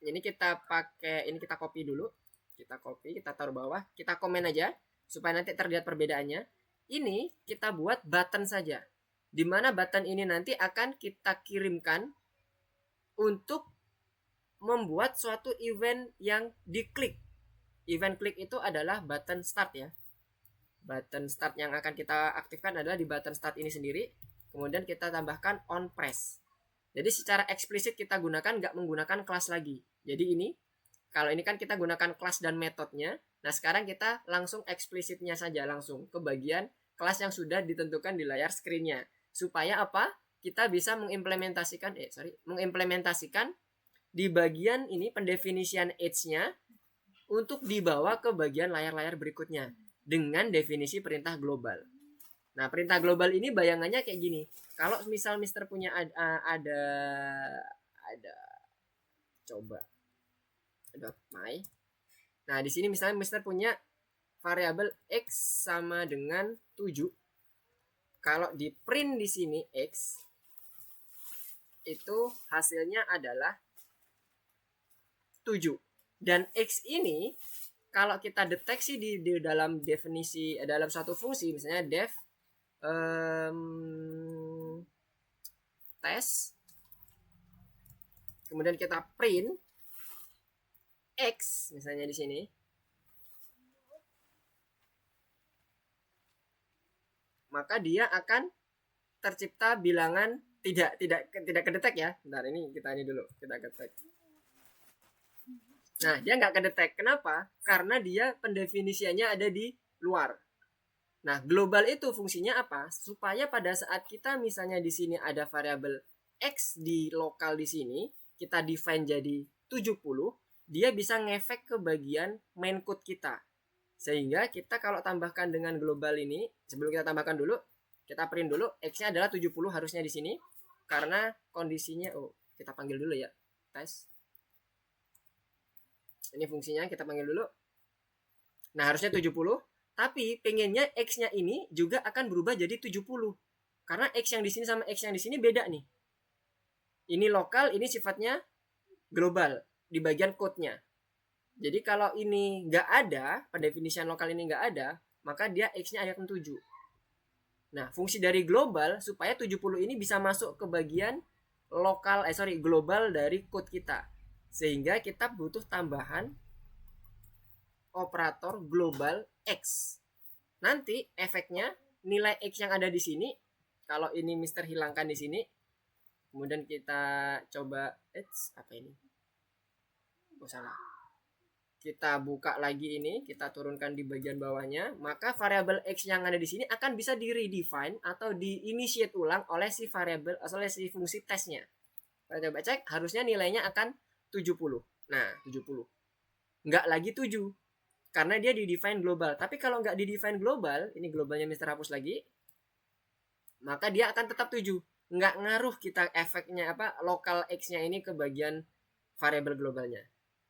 Ini kita pakai, ini kita copy dulu. Kita copy, kita taruh bawah, kita komen aja supaya nanti terlihat perbedaannya. Ini kita buat button saja. Di mana button ini nanti akan kita kirimkan untuk membuat suatu event yang diklik. Event klik itu adalah button start ya. Button start yang akan kita aktifkan adalah di button start ini sendiri. Kemudian kita tambahkan on press. Jadi secara eksplisit kita gunakan nggak menggunakan kelas lagi. Jadi ini, kalau ini kan kita gunakan kelas dan metodenya. Nah sekarang kita langsung eksplisitnya saja langsung ke bagian kelas yang sudah ditentukan di layar screen-nya. supaya apa? Kita bisa mengimplementasikan di bagian ini pendefinisian age-nya untuk dibawa ke bagian layar-layar berikutnya dengan definisi perintah global. Nah, perintah global ini bayangannya kayak gini. Kalau misal Mister punya ada coba .my. Nah, di sini misalnya Mister punya variabel x sama dengan 7. Kalau di print di sini x itu hasilnya adalah 7. Dan x ini kalau kita deteksi di dalam definisi dalam suatu fungsi, misalnya def test, kemudian kita print x misalnya di sini, maka dia akan tercipta bilangan tidak kedetek ya. Bentar, ini kita ini dulu, kita ketek. Nah, dia nggak kedetek. Kenapa? Karena dia pendefinisiannya ada di luar. Nah, global itu fungsinya apa? Supaya pada saat kita misalnya di sini ada variabel x di lokal di sini, kita define jadi 70, dia bisa ngefek ke bagian main code kita. Sehingga kita kalau tambahkan dengan global ini, sebelum kita tambahkan dulu, kita print dulu, x-nya adalah 70 harusnya di sini. Karena kondisinya, kita panggil dulu ya, tes. Ini fungsinya, kita panggil dulu. Nah, harusnya 70. Tapi pengennya x-nya ini juga akan berubah jadi 70. Karena x yang di sini sama x yang di sini beda nih. Ini lokal, ini sifatnya global di bagian code-nya. Jadi kalau ini nggak ada, pendefinisian lokal ini nggak ada, maka dia x-nya akan 7. Nah, fungsi dari global supaya 70 ini bisa masuk ke bagian global dari code kita. Sehingga kita butuh tambahan operator global x. Nanti efeknya nilai x yang ada di sini, kalau ini Mister hilangkan di sini, kemudian kita coba apa ini? Salah. Kita buka lagi ini, kita turunkan di bagian bawahnya, maka variabel x yang ada di sini akan bisa di-redefine atau di-initiate ulang oleh si variabel, oleh si fungsi tesnya. Kita coba cek, harusnya nilainya akan 70. Nah, 70. Nggak lagi 7. Karena dia di-define global. Tapi kalau nggak di-define global, ini globalnya Mister hapus lagi, maka dia akan tetap 7. Nggak ngaruh kita efeknya lokal x-nya ini ke bagian variabel globalnya.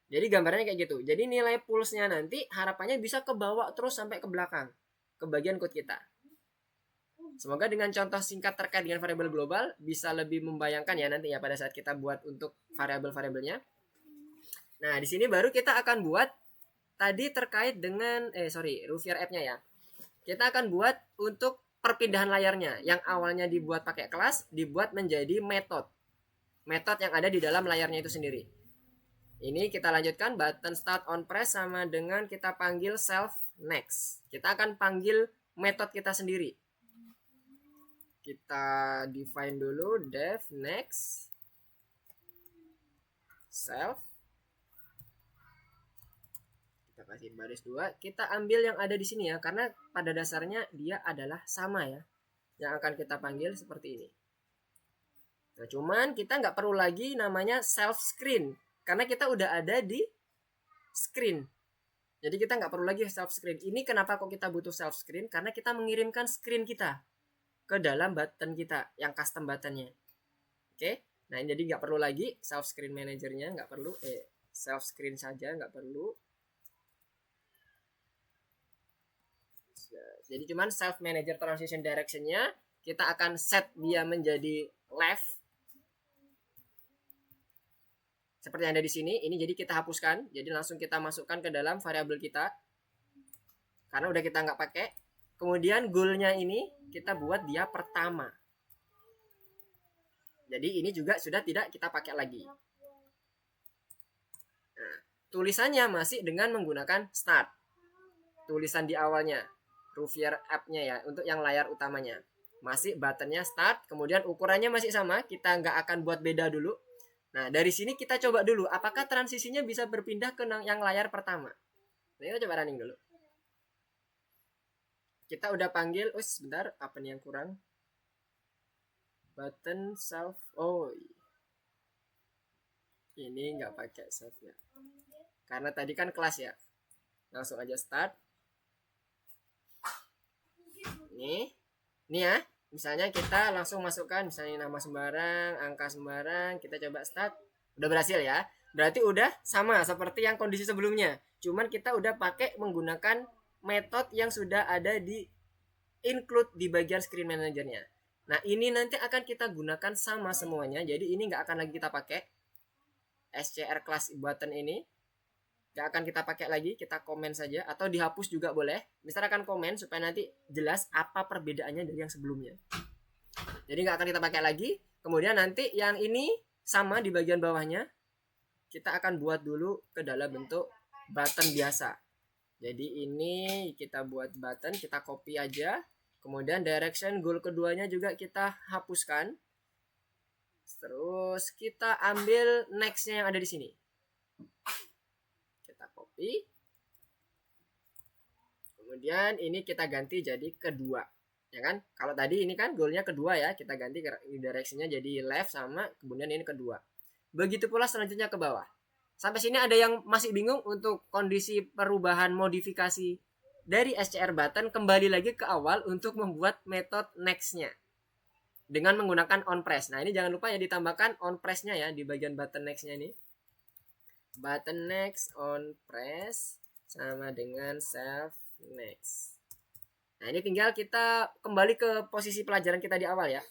Jadi gambarnya kayak gitu. Jadi nilai pulse-nya nanti harapannya bisa ke bawah terus sampai ke belakang, ke bagian code kita. Semoga dengan contoh singkat terkait dengan variabel global bisa lebih membayangkan ya nanti ya pada saat kita buat untuk variabel-variabelnya. Nah, di sini baru kita akan buat tadi terkait dengan Ruvier app-nya ya. Kita akan buat untuk perpindahan layarnya yang awalnya dibuat pakai kelas dibuat menjadi metode. Metode yang ada di dalam layarnya itu sendiri. Ini kita lanjutkan, button start on press sama dengan kita panggil self next. Kita akan panggil metode kita sendiri. Kita define dulu def next self. Kita kasih baris 2. Kita ambil yang ada di sini ya, karena pada dasarnya dia adalah sama ya. Yang akan kita panggil seperti ini. Nah, cuman kita nggak perlu lagi namanya self screen. Karena kita udah ada di screen. Jadi kita nggak perlu lagi self screen. Ini kenapa kok kita butuh self screen? Karena kita mengirimkan screen kita ke dalam button kita yang custom buttonnya. Oke. Nah, jadi nggak perlu lagi self screen manajernya, nggak perlu. Self screen saja nggak perlu. Jadi cuman self manager transition directionnya kita akan set dia menjadi left. Seperti yang ada di sini, ini jadi kita hapuskan. Jadi langsung kita masukkan ke dalam variabel kita. Karena udah kita nggak pakai. Kemudian goal-nya ini kita buat dia pertama. Jadi ini juga sudah tidak kita pakai lagi. Nah, tulisannya masih dengan menggunakan start. Tulisan di awalnya. Ruvier app-nya ya, untuk yang layar utamanya. Masih buttonnya start, kemudian ukurannya masih sama. Kita nggak akan buat beda dulu. Nah, dari sini kita coba dulu apakah transisinya bisa berpindah ke yang layar pertama. Nah, kita coba running dulu. Kita udah panggil, sebentar, apa nih yang kurang? button self. Oh, ini nggak pakai self ya, karena tadi kan kelas ya. Langsung aja start. Ini ya, misalnya kita langsung masukkan misalnya nama sembarang, angka sembarang, kita coba start. Udah berhasil ya. Berarti udah sama seperti yang kondisi sebelumnya. Cuman kita udah pakai menggunakan metode yang sudah ada di include di bagian screen manajernya. Nah, ini nanti akan kita gunakan sama semuanya. Jadi ini nggak akan lagi kita pakai SCR class button ini. Nggak akan kita pakai lagi, kita komen saja atau dihapus juga boleh. Misalnya akan komen supaya nanti jelas apa perbedaannya dari yang sebelumnya. Jadi nggak akan kita pakai lagi. Kemudian nanti yang ini sama di bagian bawahnya kita akan buat dulu ke dalam bentuk button biasa. Jadi ini kita buat button, kita copy aja. Kemudian direction goal keduanya juga kita hapuskan. Terus kita ambil nextnya yang ada di sini. Kita copy. Kemudian ini kita ganti jadi kedua. Ya kan? Kalau tadi ini kan goalnya kedua ya, kita ganti directionnya jadi left sama, kemudian ini kedua. Begitu pula selanjutnya ke bawah. Sampai sini ada yang masih bingung untuk kondisi perubahan modifikasi dari SCR button, kembali lagi ke awal untuk membuat metode next-nya dengan menggunakan on press. Nah, ini jangan lupa ya ditambahkan on press-nya ya di bagian button next-nya ini. Button next on press sama dengan self next. Nah, ini tinggal kita kembali ke posisi pelajaran kita di awal ya.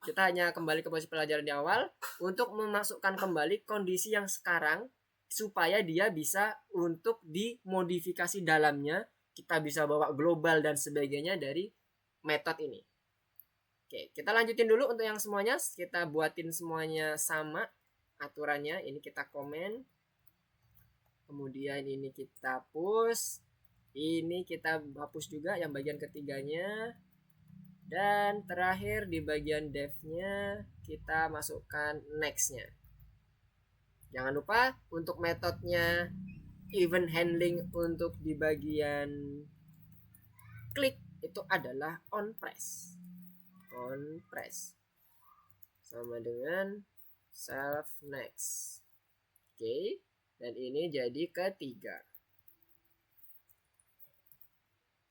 Kita hanya kembali ke posisi pelajaran di awal untuk memasukkan kembali kondisi yang sekarang supaya dia bisa untuk dimodifikasi dalamnya. Kita bisa bawa global dan sebagainya dari metode ini. Oke, kita lanjutin dulu untuk yang semuanya. Kita buatin semuanya sama aturannya. Ini kita komen. Kemudian ini kita push. Ini kita hapus juga yang bagian ketiganya. Dan terakhir di bagian dev-nya kita masukkan next-nya. Jangan lupa untuk metodenya event handling untuk di bagian klik itu adalah on press. On press sama dengan self next. Oke, dan ini jadi ketiga.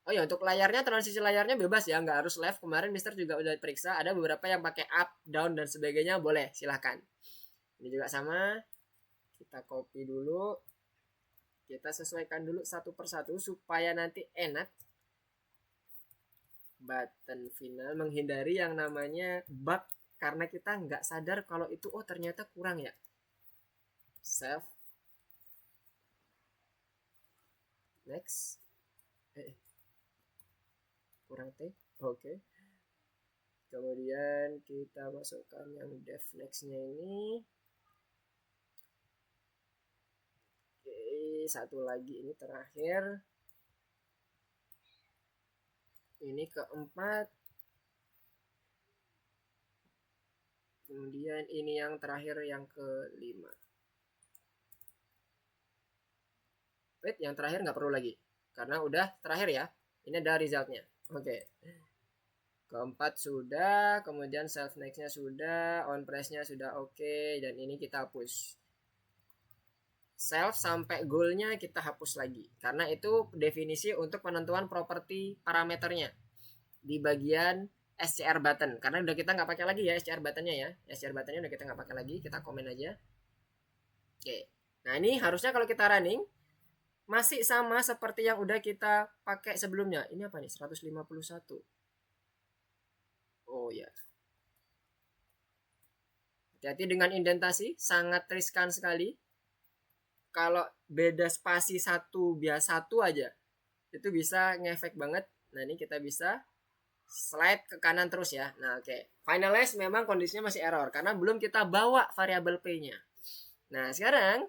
Oh ya, untuk layarnya, transisi layarnya bebas ya, nggak harus left. Kemarin Mister juga udah periksa, ada beberapa yang pakai up, down dan sebagainya, boleh, silahkan. Ini juga sama. Kita copy dulu. Kita sesuaikan dulu satu persatu supaya nanti enak. Button final, menghindari yang namanya bug karena kita nggak sadar kalau itu oh ternyata kurang ya. Save. Next. Kurang T. Oke. Kemudian kita masukkan yang dev next-nya ini. Oke, satu lagi ini terakhir. Ini keempat. Kemudian ini yang terakhir yang kelima. Wait, yang terakhir nggak perlu lagi karena udah terakhir ya. Ini ada resultnya. Oke. Keempat sudah, kemudian self next-nya sudah, on press-nya sudah oke, dan ini kita hapus. Self sampai goal-nya kita hapus lagi karena itu definisi untuk penentuan properti parameternya di bagian SCR button, karena udah kita nggak pakai lagi ya SCR buttonnya ya. SCR buttonnya udah kita nggak pakai lagi, kita komen aja. Oke. Nah, ini harusnya kalau kita running masih sama seperti yang udah kita pakai sebelumnya. Ini apa nih? 151. Oh ya. Hati-hati dengan indentasi, sangat riskan sekali. Kalau beda spasi satu biasa satu aja, itu bisa ngefek banget. Nah, ini kita bisa slide ke kanan terus ya. Nah, oke. Finalize memang kondisinya masih error karena belum kita bawa variabel P-nya. Nah, sekarang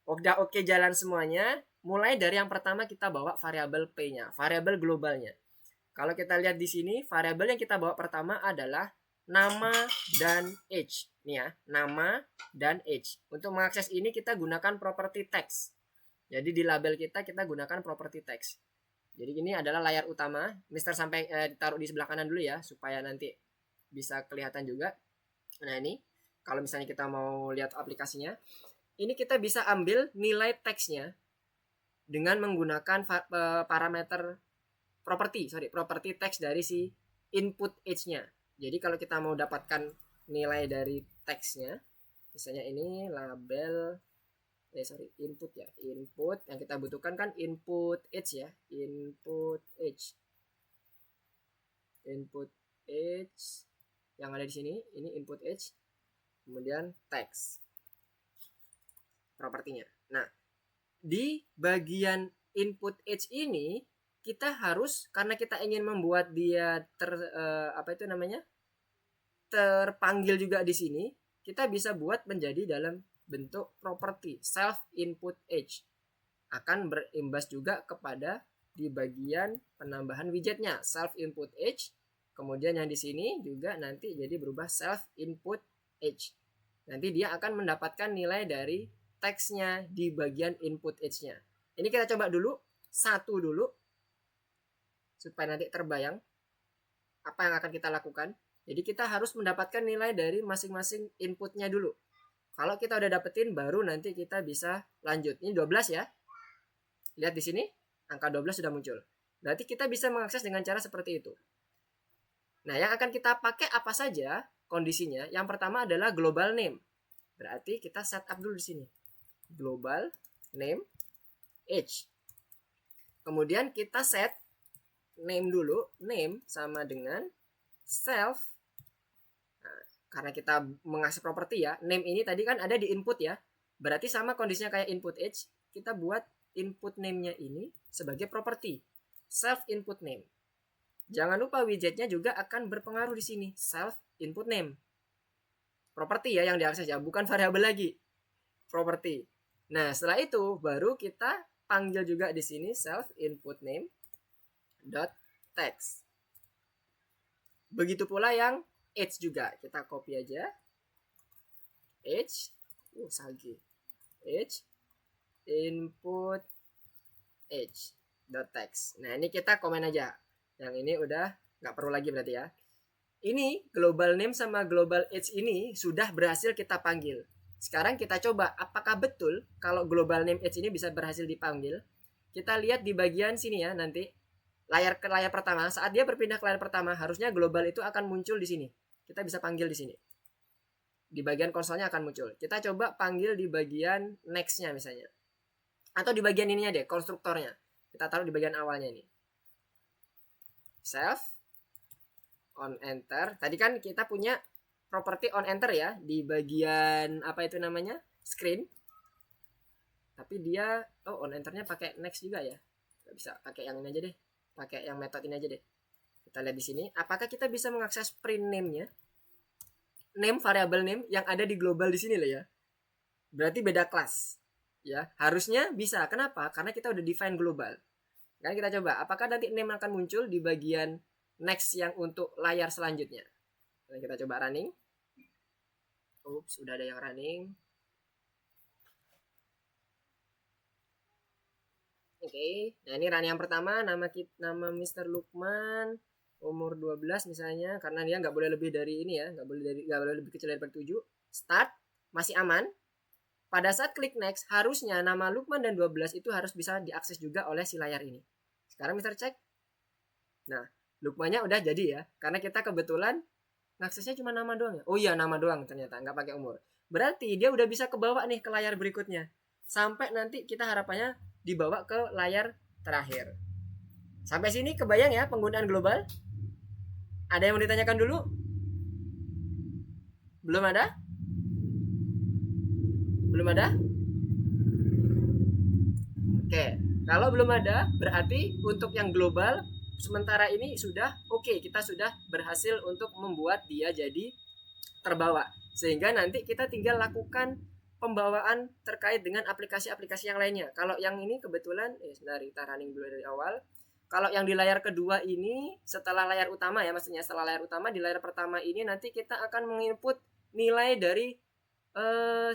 udah oke jalan semuanya. Mulai dari yang pertama kita bawa variabel P-nya, variabel globalnya. Kalau kita lihat di sini, variabel yang kita bawa pertama adalah nama dan age. Nih ya, nama dan age. Untuk mengakses ini kita gunakan property text. Jadi di label kita gunakan property text. Jadi ini adalah layar utama. Mister sampai taruh di sebelah kanan dulu ya supaya nanti bisa kelihatan juga. Nah ini kalau misalnya kita mau lihat aplikasinya, ini kita bisa ambil nilai teksnya dengan menggunakan parameter properti teks dari si input age-nya. Jadi kalau kita mau dapatkan nilai dari teksnya, misalnya ini label input ya, input yang kita butuhkan kan input age ya, input age yang ada di sini, ini input age, kemudian teks propertinya. Nah, di bagian input age ini kita harus, karena kita ingin membuat dia terpanggil juga di sini, kita bisa buat menjadi dalam bentuk properti self input age, akan berimbas juga kepada di bagian penambahan widgetnya self input age, kemudian yang di sini juga nanti jadi berubah self input age. Nanti dia akan mendapatkan nilai dari teksnya di bagian input age-nya. Ini kita coba dulu satu dulu supaya nanti terbayang apa yang akan kita lakukan. Jadi kita harus mendapatkan nilai dari masing-masing inputnya dulu. Kalau kita udah dapetin, baru nanti kita bisa lanjut. Ini 12 ya. Lihat di sini, angka 12 sudah muncul. Berarti kita bisa mengakses dengan cara seperti itu. Nah, yang akan kita pakai apa saja kondisinya? Yang pertama adalah global name. Berarti kita setup dulu di sini. Global name age. Kemudian kita set name dulu. Name sama dengan self. Nah, karena kita mengakses properti ya, name ini tadi kan ada di input ya. Berarti sama kondisinya kayak input age, kita buat input name-nya ini sebagai properti self input name. Jangan lupa widgetnya juga akan berpengaruh di sini, self input name. Properti ya yang diakses ya, bukan variabel lagi. Properti. Nah, setelah itu baru kita panggil juga di sini self input name dot text. Begitu pula yang age juga, kita copy aja. Age, age input age dot text. Nah, ini kita komen aja. Yang ini udah nggak perlu lagi berarti ya. Ini global name sama global age ini sudah berhasil kita panggil. Sekarang kita coba apakah betul kalau global name age ini bisa berhasil dipanggil. Kita lihat di bagian sini ya nanti. Ke layar pertama, saat dia berpindah ke layar pertama, harusnya global itu akan muncul di sini. Kita bisa panggil di sini. Di bagian konsolnya akan muncul. Kita coba panggil di bagian next-nya misalnya. Atau di bagian ininya deh, konstruktornya. Kita taruh di bagian awalnya ini. Self on enter. Tadi kan kita punya properti on enter ya di bagian apa itu namanya? Screen. Tapi dia on enternya pakai next juga ya. Gak bisa pakai yang ini aja deh. Pakai yang metode ini aja deh. Kita lihat di sini, apakah kita bisa mengakses print name-nya? Name variable name yang ada di global di sini lah ya. Berarti beda kelas. Ya, harusnya bisa. Kenapa? Karena kita udah define global. Kan kita coba, apakah nanti name akan muncul di bagian next yang untuk layar selanjutnya. Nah, kita coba running. Ups, udah ada yang running. Oke, nah ini run yang pertama, nama Mr. Lukman, umur 12 misalnya, karena dia nggak boleh lebih dari ini ya, nggak boleh lebih kecil dari 7. Start, masih aman. Pada saat klik next, harusnya nama Lukman dan 12 itu harus bisa diakses juga oleh si layar ini. Sekarang Mr. cek. Nah, Lukmannya udah jadi ya, karena kita kebetulan ngaksesnya cuma nama doang ya. Oh iya, nama doang ternyata, nggak pakai umur. Berarti dia udah bisa kebawa nih ke layar berikutnya. Sampai nanti kita harapannya dibawa ke layar terakhir. Sampai sini kebayang ya penggunaan global? Ada yang mau ditanyakan dulu? Belum ada? Belum ada? Oke, kalau belum ada berarti untuk yang global sementara ini sudah oke, kita sudah berhasil untuk membuat dia jadi terbawa. Sehingga nanti kita tinggal lakukan pembawaan terkait dengan aplikasi-aplikasi yang lainnya. Kalau yang ini kebetulan, sebentar kita running dulu dari awal. Kalau yang di layar kedua ini, setelah layar utama ya, maksudnya setelah layar utama, di layar pertama ini nanti kita akan menginput nilai dari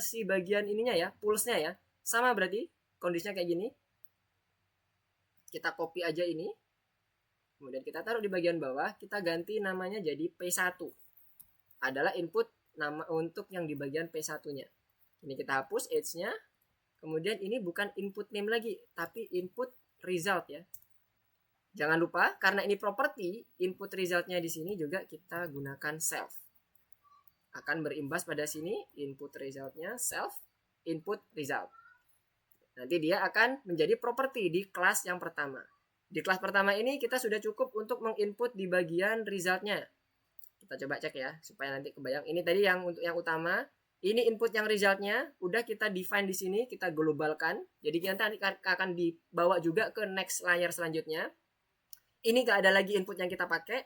si bagian ininya ya, pulse-nya ya. Sama berarti kondisinya kayak gini. Kita copy aja ini. Kemudian kita taruh di bagian bawah, kita ganti namanya jadi P1. Adalah input nama untuk yang di bagian P1-nya. Ini kita hapus age-nya. Kemudian ini bukan input name lagi, tapi input result ya. Jangan lupa karena ini property, input result-nya di sini juga kita gunakan self. Akan berimbas pada sini input result-nya self input result. Nanti dia akan menjadi property di kelas yang pertama. Di kelas pertama ini kita sudah cukup untuk menginput di bagian result-nya. Kita coba cek ya supaya nanti kebayang. Ini tadi yang untuk yang utama. Ini input yang result-nya udah kita define di sini, kita globalkan. Jadi nanti akan dibawa juga ke next layer selanjutnya. Ini gak ada lagi input yang kita pakai.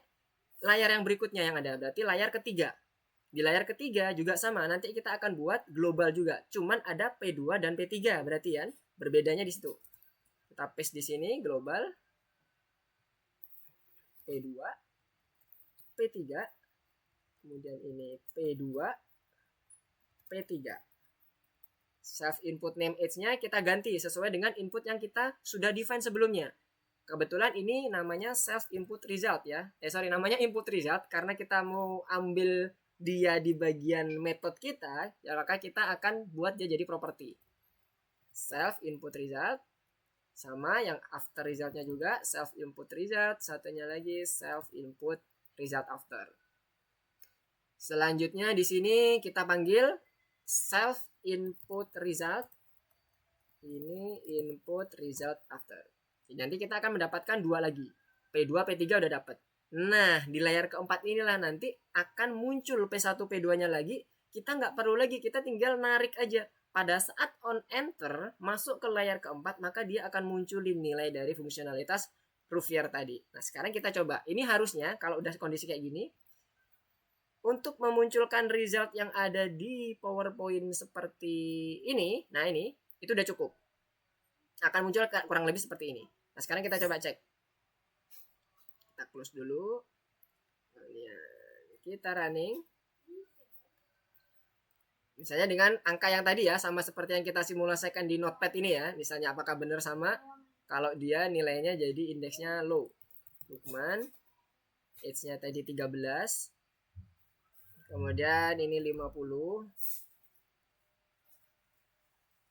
Layar yang berikutnya yang ada berarti layar ketiga. Di layar ketiga juga sama, nanti kita akan buat global juga. Cuman ada P2 dan P3 berarti ya. Berbedanya di situ. Kita paste di sini global P2, P3. Kemudian ini P2, P3. Self input name age-nya kita ganti sesuai dengan input yang kita sudah define sebelumnya. Kebetulan ini namanya self input result ya. Namanya input result karena kita mau ambil dia di bagian method kita, ya maka kita akan buat dia jadi property. Self input result sama yang after resultnya juga self input result, satunya lagi self input result after. Selanjutnya di sini kita panggil self input result. Ini input result after. Jadi nanti kita akan mendapatkan dua lagi. P2, P3 udah dapat. Nah, di layar keempat inilah nanti akan muncul P1, P2-nya lagi. Kita nggak perlu lagi, kita tinggal narik aja. Pada saat on enter, masuk ke layar keempat, maka dia akan munculin nilai dari fungsionalitas Rouvier tadi. Nah, sekarang kita coba. Ini harusnya, kalau udah kondisi kayak gini, untuk memunculkan result yang ada di PowerPoint seperti ini, nah ini, itu udah cukup. Akan muncul kurang lebih seperti ini. Nah, sekarang kita coba cek. Kita close dulu. Kita running. Misalnya dengan angka yang tadi ya, sama seperti yang kita simulasikan di notepad ini ya. Misalnya apakah benar sama kalau dia nilainya jadi indeksnya low. Lukman, age-nya tadi 13. Kemudian ini 50.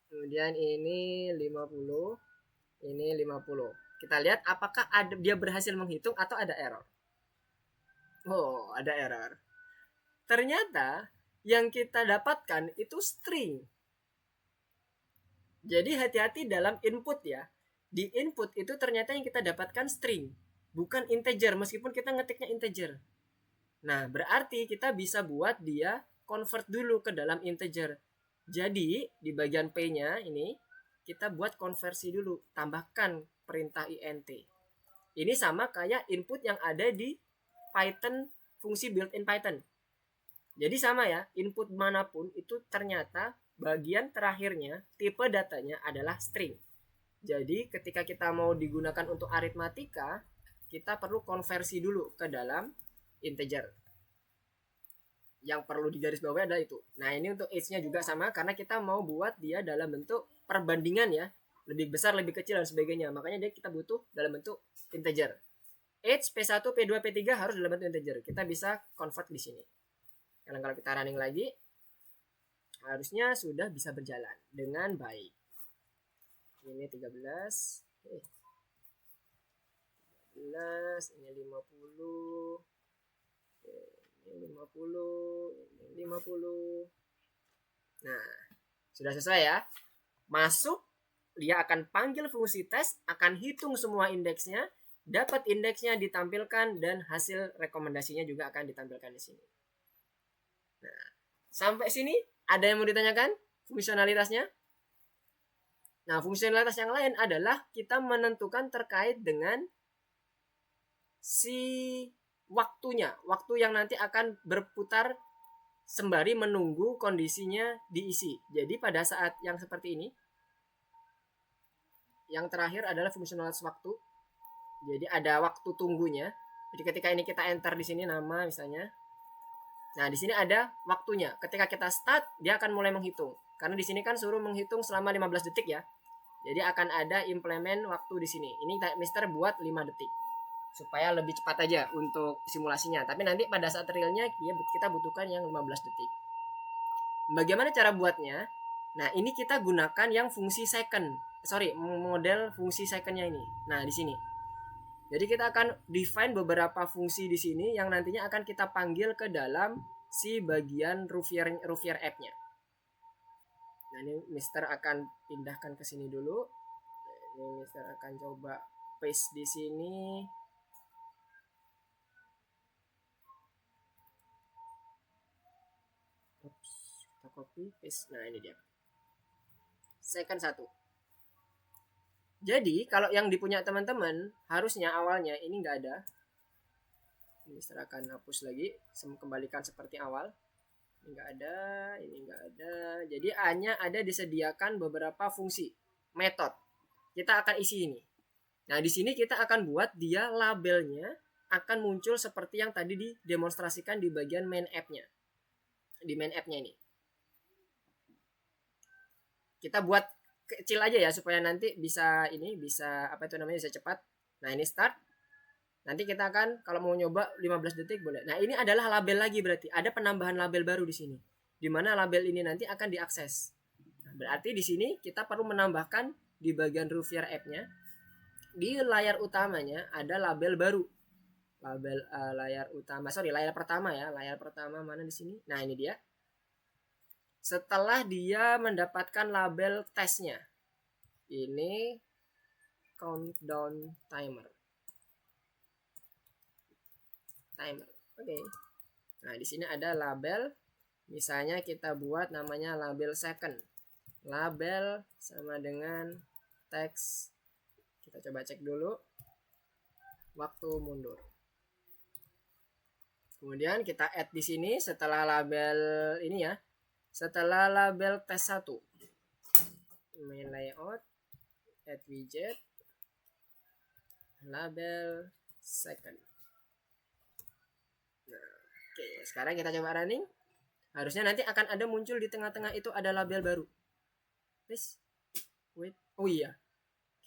Kemudian ini 50. Ini 50. Kita lihat apakah dia berhasil menghitung atau ada error. Oh, ada error. Ternyata yang kita dapatkan itu string. Jadi hati-hati dalam input ya. Di input itu ternyata yang kita dapatkan string, bukan integer meskipun kita ngetiknya integer. Nah, berarti kita bisa buat dia convert dulu ke dalam integer. Jadi, di bagian P-nya ini, kita buat konversi dulu. Tambahkan perintah int. Ini sama kayak input yang ada di Python, fungsi built-in Python. Jadi sama ya, input manapun itu ternyata bagian terakhirnya, tipe datanya adalah string. Jadi, ketika kita mau digunakan untuk aritmatika, kita perlu konversi dulu ke dalam integer. Yang perlu digarisbawahi adalah itu. Nah, ini untuk age-nya juga sama karena kita mau buat dia dalam bentuk perbandingan ya. Lebih besar, lebih kecil dan sebagainya. Makanya dia kita butuh dalam bentuk integer. Age P1, P2, P3 harus dalam bentuk integer. Kita bisa convert di sini. Karena kalau kita running lagi, harusnya sudah bisa berjalan dengan baik. Ini 13. 13, ini 50. Ini 50, ini 50. Nah, sudah sesuai ya. Masuk, dia akan panggil fungsi tes, akan hitung semua indeksnya, dapat indeksnya ditampilkan dan hasil rekomendasinya juga akan ditampilkan di sini. Nah, sampai sini ada yang mau ditanyakan fungsionalitasnya? Nah, fungsionalitas yang lain adalah kita menentukan terkait dengan si waktunya, waktu yang nanti akan berputar sembari menunggu kondisinya diisi. Jadi pada saat yang seperti ini, yang terakhir adalah fungsionalitas waktu. Jadi ada waktu tunggunya. Jadi ketika ini kita enter di sini nama misalnya. Nah, di sini ada waktunya. Ketika kita start, dia akan mulai menghitung. Karena di sini kan suruh menghitung selama 15 detik ya. Jadi akan ada implement waktu di sini. Ini Mister buat 5 detik. Supaya lebih cepat aja untuk simulasinya. Tapi nanti pada saat realnya kita butuhkan yang 15 detik. Bagaimana cara buatnya? Nah, ini kita gunakan yang fungsi second. Sorry, model fungsi secondnya ini. Nah, di sini. Jadi kita akan define beberapa fungsi di sini yang nantinya akan kita panggil ke dalam si bagian Rouvrier app-nya. Nah, ini Mister akan pindahkan ke sini dulu. Ini Mister akan coba paste di sini. Oops, kita copy paste. Nah, ini dia. Second 1. Jadi kalau yang dipunya teman-teman harusnya awalnya ini nggak ada. Mister akan hapus lagi, kembalikan seperti awal. Ini nggak ada, ini nggak ada. Jadi hanya ada disediakan beberapa fungsi, metode. Kita akan isi ini. Nah di sini kita akan buat dia labelnya akan muncul seperti yang tadi didemonstrasikan di bagian main app-nya. Di main app-nya ini. Kita buat kecil aja ya supaya nanti bisa apa itu namanya, bisa cepat. Nah ini start. Nanti kita akan kalau mau nyoba 15 detik boleh. Nah ini adalah label lagi, berarti ada penambahan label baru di sini, di mana label ini nanti akan diakses. Nah, berarti di sini kita perlu menambahkan di bagian Rouvrier app-nya, di layar utamanya ada label baru, label layar pertama ya, layar pertama mana di sini. Nah ini dia. Setelah dia mendapatkan label tesnya, ini countdown timer. Oke. Nah, di sini ada label. Misalnya kita buat namanya label second. Label sama dengan teks. Kita coba cek dulu. Waktu mundur. Kemudian kita add di sini setelah label ini ya. Setelah label tes 1. Main layout, add widget, label second. Nah, oke, sekarang kita coba running. Harusnya nanti akan ada muncul di tengah-tengah itu ada label baru. Please wait. Oh iya,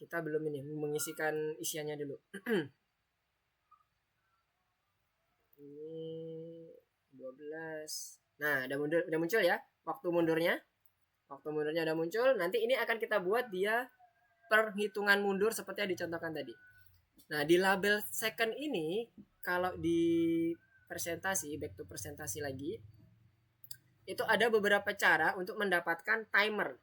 kita belum ini mengisikan isiannya dulu. Ini 12. Nah, udah muncul ya waktu mundurnya. Waktu mundurnya udah muncul. Nanti ini akan kita buat dia perhitungan mundur seperti yang dicontohkan tadi. Nah, di label second ini kalau di presentasi, back to presentasi lagi, itu ada beberapa cara untuk mendapatkan timer.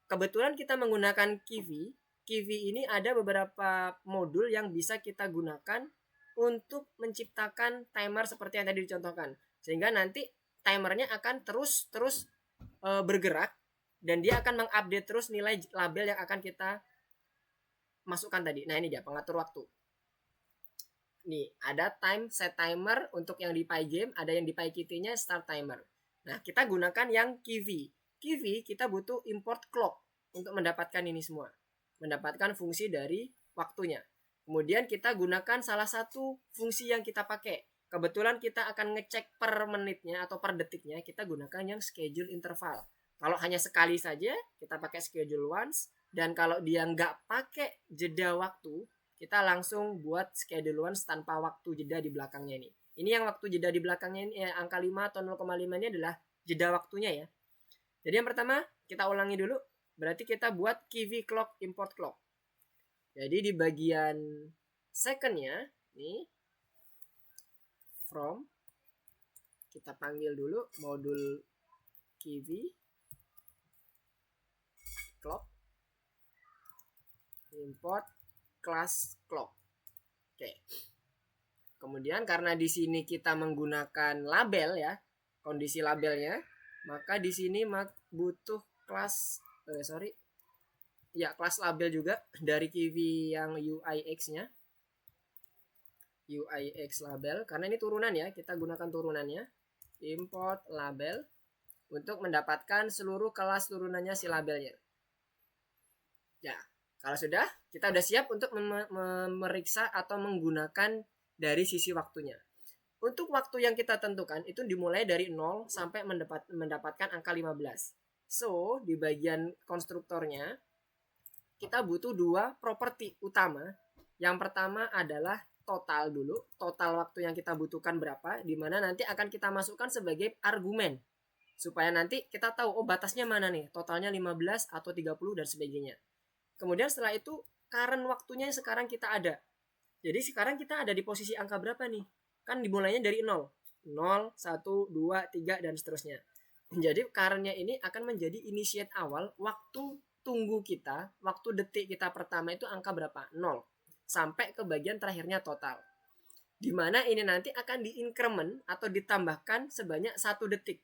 Kebetulan kita menggunakan Kiwi. Kiwi ini ada beberapa modul yang bisa kita gunakan untuk menciptakan timer seperti yang tadi dicontohkan. Sehingga nanti timernya akan terus bergerak dan dia akan mengupdate terus nilai label yang akan kita masukkan tadi. Nah, ini dia pengatur waktu. Nih, ada time set timer untuk yang di Pygame, ada yang di PyKitty-nya start timer. Nah, kita gunakan yang Kiwi. Kiwi kita butuh import clock untuk mendapatkan ini semua. Mendapatkan fungsi dari waktunya. Kemudian kita gunakan salah satu fungsi yang kita pakai. Kebetulan kita akan ngecek per menitnya atau per detiknya, kita gunakan yang schedule interval. Kalau hanya sekali saja, kita pakai schedule once. Dan kalau dia nggak pakai jeda waktu, kita langsung buat schedule once tanpa waktu jeda di belakangnya ini. Ini yang waktu jeda di belakangnya ini, angka 5 atau 0,5 ini adalah jeda waktunya ya. Jadi yang pertama, kita ulangi dulu. Berarti kita buat Kiwi clock, import clock. Jadi di bagian secondnya, nih, from, kita panggil dulu modul Kiwi clock, import class clock. Oke. Kemudian karena di sini kita menggunakan label ya, kondisi labelnya, maka di sini butuh kelas kelas label juga dari Kiwi yang UIX-nya. UIX label, karena ini turunan ya, kita gunakan turunannya. Import label untuk mendapatkan seluruh kelas turunannya si labelnya. Ya, kalau sudah, kita sudah siap untuk memeriksa atau menggunakan dari sisi waktunya. Untuk waktu yang kita tentukan itu dimulai dari 0 sampai mendapatkan angka 15. So, di bagian konstruktornya kita butuh dua properti utama. Yang pertama adalah total dulu. Total waktu yang kita butuhkan berapa, di mana nanti akan kita masukkan sebagai argumen. Supaya nanti kita tahu, oh batasnya mana nih, totalnya 15 atau 30 dan sebagainya. Kemudian setelah itu, current waktunya yang sekarang kita ada. Jadi sekarang kita ada di posisi angka berapa nih? Kan dimulainya dari 0. 0, 1, 2, 3, dan seterusnya. Jadi currentnya ini akan menjadi initiate awal waktu tunggu kita, waktu detik kita pertama itu angka berapa? 0. Sampai ke bagian terakhirnya total. Dimana ini nanti akan diincrement atau ditambahkan sebanyak 1 detik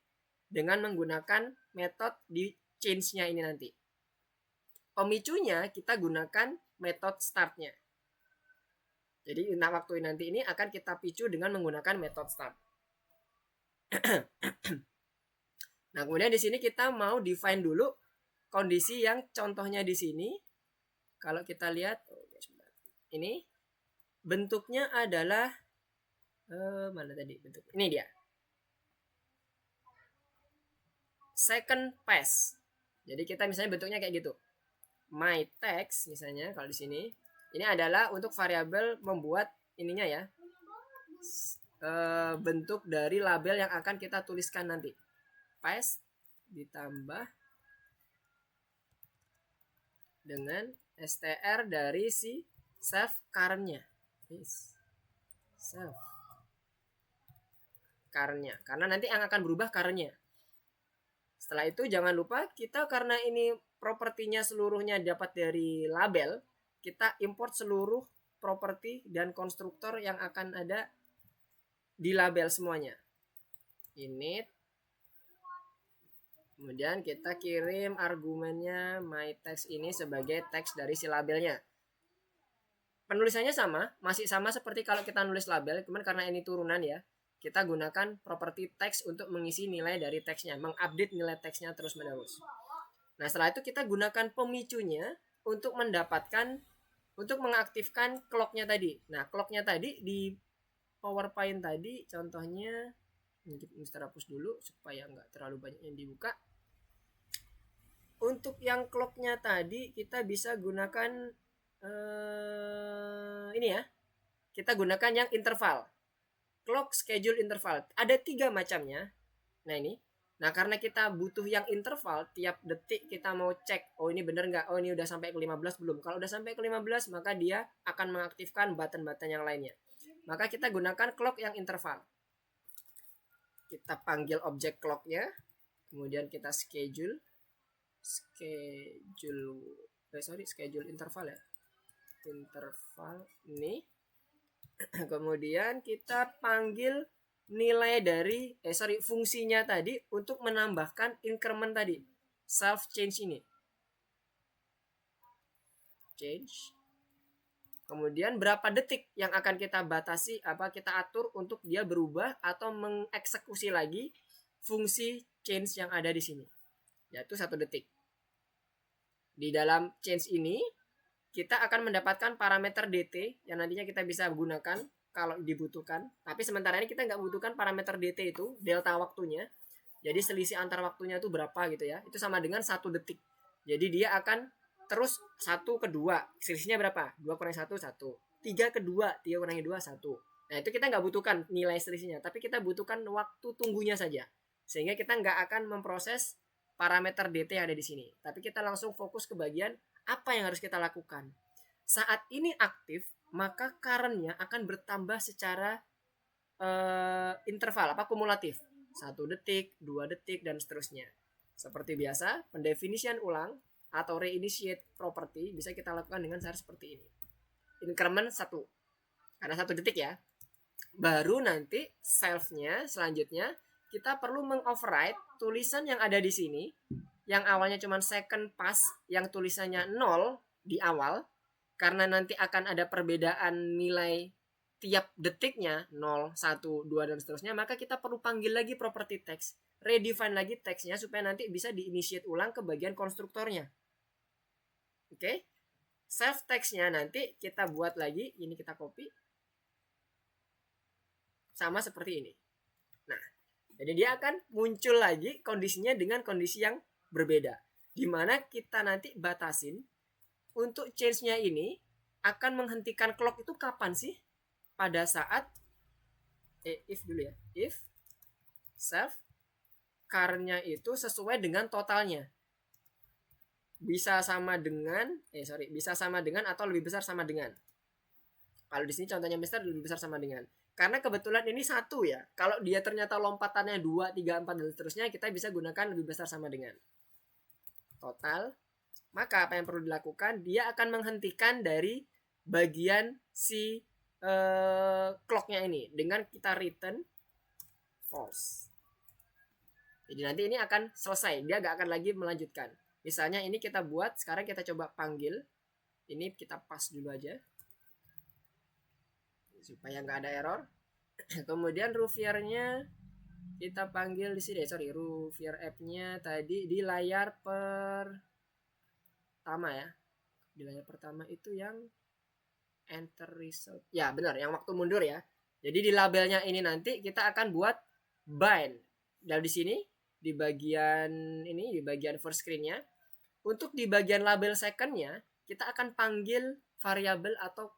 dengan menggunakan metode di change-nya ini nanti. Pemicunya kita gunakan metode start-nya. Jadi waktu nanti ini akan kita picu dengan menggunakan metode start. Nah, kemudian di sini kita mau define dulu kondisi yang contohnya di sini. Kalau kita lihat ini bentuknya adalah mana tadi bentuk? Ini dia. Second pass. Jadi kita misalnya bentuknya kayak gitu. My text misalnya kalau di sini ini adalah untuk variabel membuat ininya ya. Bentuk dari label yang akan kita tuliskan nanti. Pass ditambah dengan str dari si self current-nya. Self current-nya. Karena nanti yang akan berubah current-nya. Setelah itu jangan lupa kita karena ini propertinya seluruhnya dapat dari label, kita import seluruh properti dan konstruktor yang akan ada di label semuanya. Init. Kemudian kita kirim argumennya my text ini sebagai teks dari si labelnya. Penulisannya sama, masih sama seperti kalau kita nulis label, cuman karena ini turunan ya. Kita gunakan properti teks untuk mengisi nilai dari teksnya, mengupdate nilai teksnya terus-menerus. Nah, setelah itu kita gunakan pemicunya untuk mengaktifkan clock-nya tadi. Nah, clock-nya tadi di PowerPoint tadi contohnya, Mr. hapus dulu supaya nggak terlalu banyak yang dibuka. Untuk yang clock-nya tadi kita bisa gunakan ini ya. Kita gunakan yang interval. Clock schedule interval. Ada 3 macamnya. Nah ini. Nah karena kita butuh yang interval, tiap detik kita mau cek, oh ini bener nggak, oh ini udah sampai ke 15 belum. Kalau udah sampai ke 15 maka dia akan mengaktifkan button-button yang lainnya. Maka kita gunakan clock yang interval. Kita panggil objek clock-nya, kemudian kita schedule interval ya. Interval ini. Kemudian kita panggil nilai dari fungsinya tadi untuk menambahkan increment tadi, self change ini. Change. Kemudian berapa detik yang akan kita batasi, kita atur untuk dia berubah atau mengeksekusi lagi fungsi change yang ada di sini, yaitu 1 detik. Di dalam change ini kita akan mendapatkan parameter dt yang nantinya kita bisa gunakan kalau dibutuhkan. Tapi sementara ini kita nggak butuhkan parameter dt itu, delta waktunya. Jadi selisih antar waktunya itu berapa gitu ya. Itu sama dengan 1 detik. Jadi dia akan terus 1 ke 2. Selisihnya berapa? 2 kurang 1, 1. 3 ke 2, 3 kurangi 2, 1. Nah itu kita nggak butuhkan nilai selisihnya. Tapi kita butuhkan waktu tunggunya saja. Sehingga kita nggak akan memproses parameter dt yang ada di sini. Tapi kita langsung fokus ke bagian apa yang harus kita lakukan. Saat ini aktif, maka current-nya akan bertambah secara interval, kumulatif. 1 detik, 2 detik, dan seterusnya. Seperti biasa, pendefinisian ulang atau reinitiate property bisa kita lakukan dengan cara seperti ini. Increment 1. Karena 1 detik ya. Baru nanti self-nya selanjutnya kita perlu mengoverride tulisan yang ada di sini, yang awalnya cuma second pass, yang tulisannya 0 di awal, karena nanti akan ada perbedaan nilai tiap detiknya 0, 1, 2 dan seterusnya, maka kita perlu panggil lagi property text, redefine lagi teksnya supaya nanti bisa diinitiate ulang ke bagian konstruktornya. Oke. Self textnya nanti kita buat lagi, ini kita copy sama seperti ini. Nah, jadi dia akan muncul lagi kondisinya dengan kondisi yang berbeda, dimana kita nanti batasin untuk change-nya ini akan menghentikan clock itu kapan sih? Pada saat if dulu ya, if self car-nya itu sesuai dengan totalnya. Bisa sama dengan bisa sama dengan atau lebih besar sama dengan. Kalau di sini contohnya besar lebih besar sama dengan. Karena kebetulan ini 1 ya. Kalau dia ternyata lompatannya 2, 3, 4 dan seterusnya, kita bisa gunakan lebih besar sama dengan. Total. Maka apa yang perlu dilakukan? Dia akan menghentikan dari bagian si clock-nya ini dengan kita return false. Jadi nanti ini akan selesai, dia gak akan lagi melanjutkan. Misalnya ini kita buat, sekarang kita coba panggil. Ini kita pas dulu aja supaya nggak ada error. Kemudian Ruvier-nya kita panggil di sini, Ruvier app-nya tadi di layar pertama ya. Di layar pertama itu yang enter result. Ya benar, yang waktu mundur ya. Jadi di labelnya ini nanti kita akan buat bind. Dan di sini di bagian ini, di bagian first screen-nya, untuk di bagian label second-nya kita akan panggil variabel atau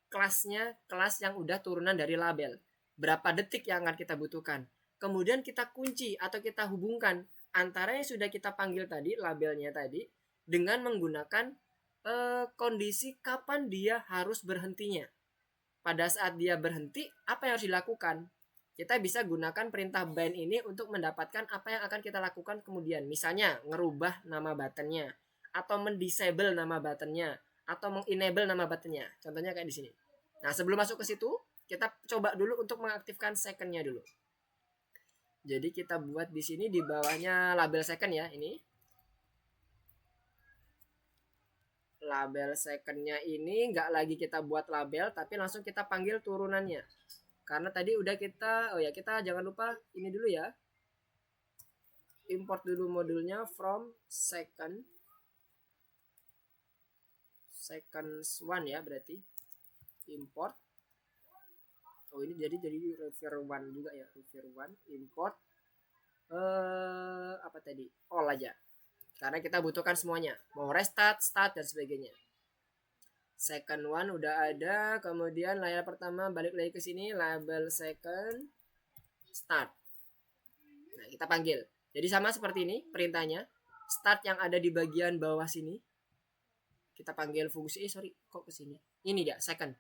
kelasnya, kelas yang udah turunan dari label. Berapa detik yang akan kita butuhkan. Kemudian kita kunci atau kita hubungkan antara yang sudah kita panggil tadi, labelnya tadi, dengan menggunakan kondisi kapan dia harus berhentinya. Pada saat dia berhenti, apa yang harus dilakukan? Kita bisa gunakan perintah bind ini untuk mendapatkan apa yang akan kita lakukan kemudian. Misalnya, ngerubah nama buttonnya, atau mendisable nama buttonnya, atau mengenable nama buttonnya. Contohnya kayak di sini. Nah, sebelum masuk ke situ, kita coba dulu untuk mengaktifkan second-nya dulu. Jadi kita buat di sini di bawahnya label second ya, ini. Label second-nya ini nggak lagi kita buat label, tapi langsung kita panggil turunannya. Karena tadi udah kita, kita jangan lupa ini dulu ya. Import dulu modulnya from second one ya berarti. Import. Ini jadi Ruvier 1 juga ya, Ruvier 1 import apa tadi? All aja. Karena kita butuhkan semuanya. Mau restart, start dan sebagainya. Second one udah ada, kemudian layar pertama balik lagi ke sini, label second start. Nah, kita panggil. Jadi sama seperti ini perintahnya. Start yang ada di bagian bawah sini. Kita panggil fungsi kok ke sini. Ini dia, second.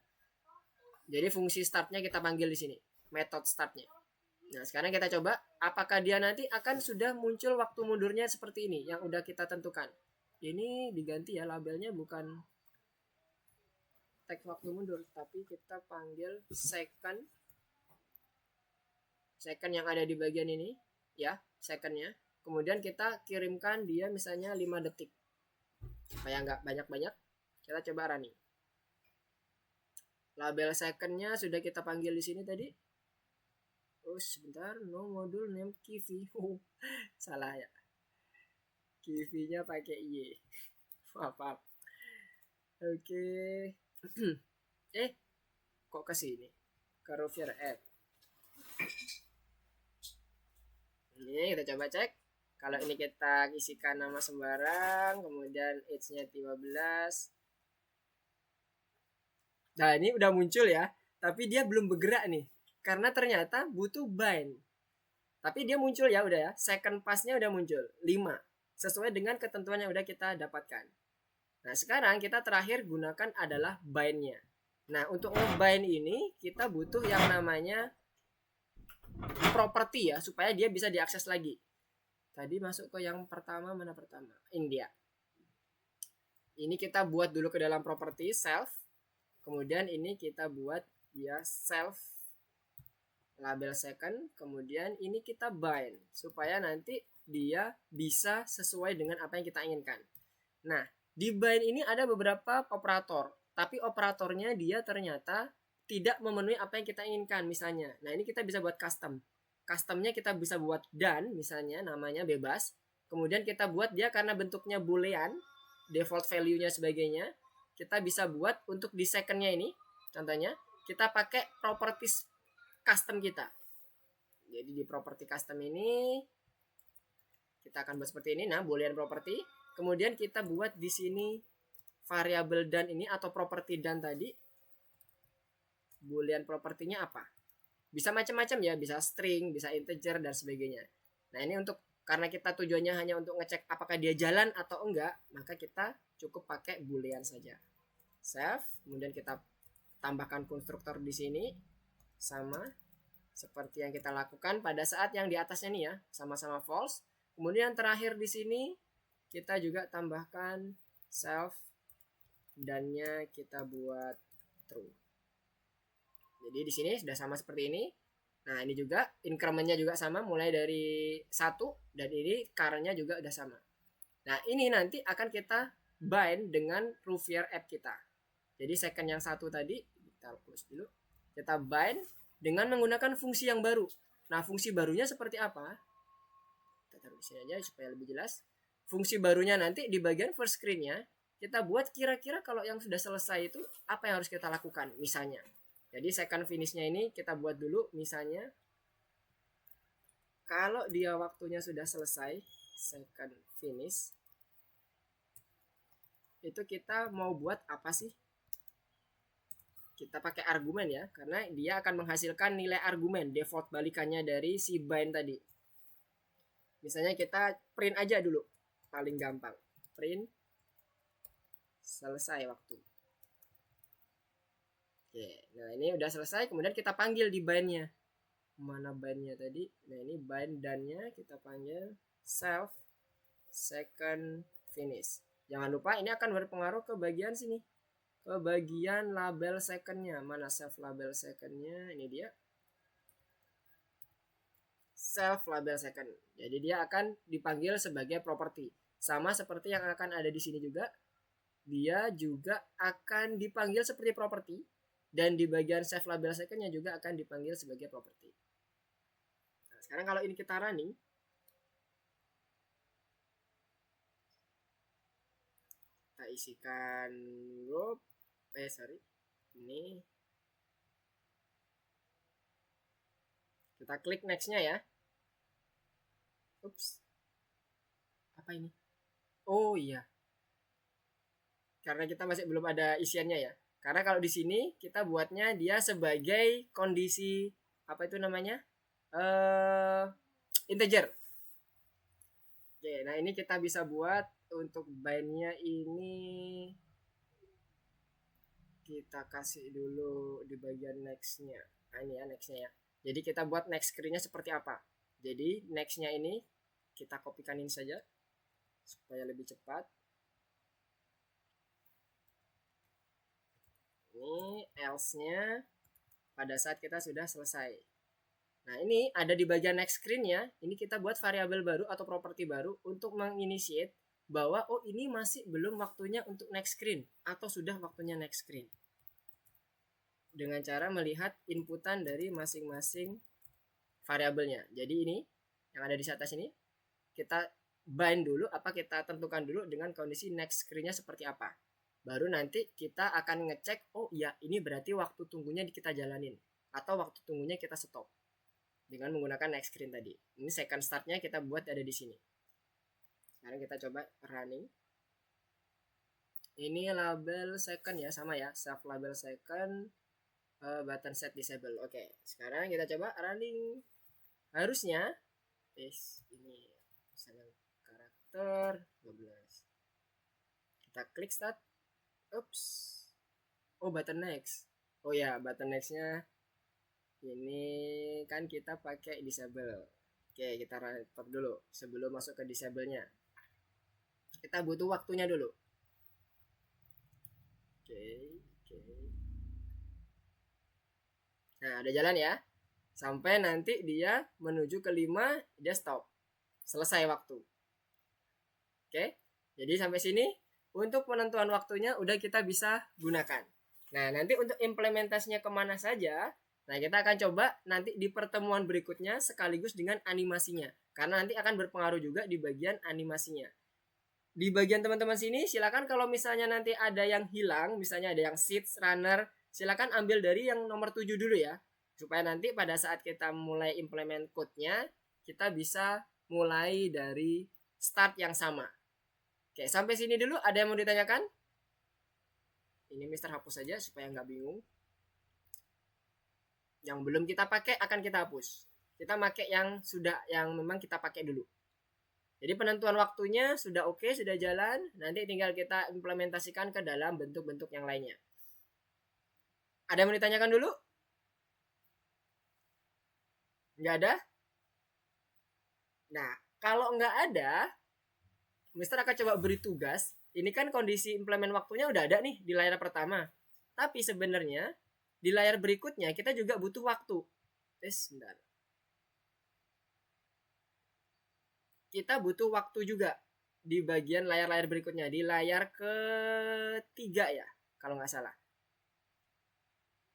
Jadi fungsi startnya kita panggil di sini, method startnya. Nah sekarang kita coba, apakah dia nanti akan sudah muncul waktu mundurnya seperti ini, yang udah kita tentukan. Ini diganti ya, labelnya bukan tag waktu mundur, tapi kita panggil second yang ada di bagian ini, ya, secondnya. Kemudian kita kirimkan dia misalnya 5 detik, supaya nggak banyak-banyak. Kita coba running. Label second-nya sudah kita panggil di sini tadi. Sebentar, no module name Kiwi. Salah ya. Kiwi-nya pakai Y. Maaf. Oke. Kok ke sini? Ke Ruvier app. Ini kita coba cek. Kalau ini kita isikan nama sembarang, kemudian age-nya 15. Nah ini udah muncul ya, tapi dia belum bergerak nih, karena ternyata butuh bind. Tapi dia muncul ya udah ya, second pass-nya udah muncul, 5. Sesuai dengan ketentuan yang udah kita dapatkan. Nah sekarang kita terakhir gunakan adalah bind-nya. Nah untuk nge-bind ini kita butuh yang namanya property ya, supaya dia bisa diakses lagi. Tadi masuk ke yang pertama, mana pertama? Ini dia. Ini kita buat dulu ke dalam property self. Kemudian ini kita buat dia self label second. Kemudian ini kita bind supaya nanti dia bisa sesuai dengan apa yang kita inginkan. Nah, di bind ini ada beberapa operator, tapi operatornya dia ternyata tidak memenuhi apa yang kita inginkan misalnya. Nah, ini kita bisa buat custom. Customnya kita bisa buat done misalnya, namanya bebas. Kemudian kita buat dia karena bentuknya boolean, default value-nya sebagainya. Kita bisa buat untuk di second-nya ini, contohnya kita pakai properties custom kita. Jadi di property custom ini kita akan buat seperti ini, nah boolean property. Kemudian kita buat di sini variable done ini atau property done tadi. Boolean propertinya apa? Bisa macam-macam ya, bisa string, bisa integer dan sebagainya. Nah ini untuk, karena kita tujuannya hanya untuk ngecek apakah dia jalan atau enggak, maka kita cukup pakai boolean saja. Save, kemudian kita tambahkan konstruktor di sini sama seperti yang kita lakukan pada saat yang di atasnya nih ya, sama-sama false. Kemudian terakhir di sini kita juga tambahkan self, dannya kita buat true. Jadi di sini sudah sama seperti ini. Nah, ini juga incrementnya juga sama, mulai dari 1, dan ini currentnya juga udah sama. Nah, ini nanti akan kita bind dengan Rouvieer app kita. Jadi second yang satu tadi, kita close dulu. Kita bind dengan menggunakan fungsi yang baru. Nah, fungsi barunya seperti apa? Kita taruh di sini aja supaya lebih jelas. Fungsi barunya nanti di bagian first screen-nya, kita buat kira-kira kalau yang sudah selesai itu apa yang harus kita lakukan, misalnya. Jadi second finish-nya ini kita buat dulu, misalnya kalau dia waktunya sudah selesai, second finish, itu kita mau buat apa sih? Kita pakai argumen ya, karena dia akan menghasilkan nilai argumen, default balikannya dari si bind tadi. Misalnya kita print aja dulu, paling gampang. Print selesai waktu. Oke, nah ini udah selesai, kemudian kita panggil di bind-nya. Mana bind-nya tadi? Nah ini bind dan-nya kita panggil self second finish. Jangan lupa ini akan berpengaruh ke bagian sini, ke bagian label second-nya. Mana self label second-nya? Ini dia, self label second. Jadi dia akan dipanggil sebagai property. Sama seperti yang akan ada di sini juga. Dia juga akan dipanggil seperti property, dan di bagian self label second-nya juga akan dipanggil sebagai property. Nah, sekarang kalau ini kita running, kita isikan row, ini kita klik next-nya ya. Ups, apa ini? Oh iya, karena kita masih belum ada isiannya ya. Karena kalau di sini kita buatnya dia sebagai kondisi apa itu namanya, integer. Oke, nah ini kita bisa buat untuk bind-nya ini, kita kasih dulu di bagian next-nya. Nah ini ya next-nya ya. Jadi kita buat next screen-nya seperti apa. Jadi next-nya ini kita kopikanin saja supaya lebih cepat. Ini else-nya pada saat kita sudah selesai. Nah ini ada di bagian next screen ya. Ini kita buat variabel baru atau properti baru untuk menginitiate bahwa oh ini masih belum waktunya untuk next screen atau sudah waktunya next screen. Dengan cara melihat inputan dari masing-masing variabelnya. Jadi ini yang ada di atas ini kita bind dulu, apa kita tentukan dulu dengan kondisi next screen-nya seperti apa. Baru nanti kita akan ngecek, oh iya ini berarti waktu tunggunya kita jalanin atau waktu tunggunya kita stop dengan menggunakan next screen tadi. Ini second start-nya kita buat ada di sini. Sekarang kita coba running. Ini label second ya, sama ya, self label second, button set disable. Oke, sekarang kita coba running. Harusnya ini misalnya karakter 12. Kita klik start. Oops. Oh, button next. Oh ya, button next-nya ini kan kita pakai disable. Oke, kita stop dulu sebelum masuk ke disable-nya. Kita butuh waktunya dulu. Oke. Nah, ada jalan ya. Sampai nanti dia menuju ke 5, dia stop. Selesai waktu. Oke. Jadi sampai sini untuk penentuan waktunya udah kita bisa gunakan. Nah, nanti untuk implementasinya kemana saja, nah kita akan coba nanti di pertemuan berikutnya sekaligus dengan animasinya. Karena nanti akan berpengaruh juga di bagian animasinya. Di bagian teman-teman sini silakan kalau misalnya nanti ada yang hilang, misalnya ada yang seeds, runner, silakan ambil dari yang nomor 7 dulu ya. Supaya nanti pada saat kita mulai implement code-nya, kita bisa mulai dari start yang sama. Oke, sampai sini dulu. Ada yang mau ditanyakan? Ini Mister hapus saja supaya nggak bingung. Yang belum kita pakai akan kita hapus. kita pakai yang memang kita pakai dulu. Jadi penentuan waktunya sudah oke, sudah jalan, nanti tinggal kita implementasikan ke dalam bentuk-bentuk yang lainnya. Ada yang mau ditanyakan dulu? Nggak ada? Nah, kalau nggak ada, Mister akan coba beri tugas. Ini kan kondisi implement waktunya udah ada nih di layar pertama. Tapi sebenarnya di layar berikutnya kita juga butuh waktu. Sebentar. Kita butuh waktu juga di bagian layar-layar berikutnya. Di layar ketiga ya, kalau nggak salah.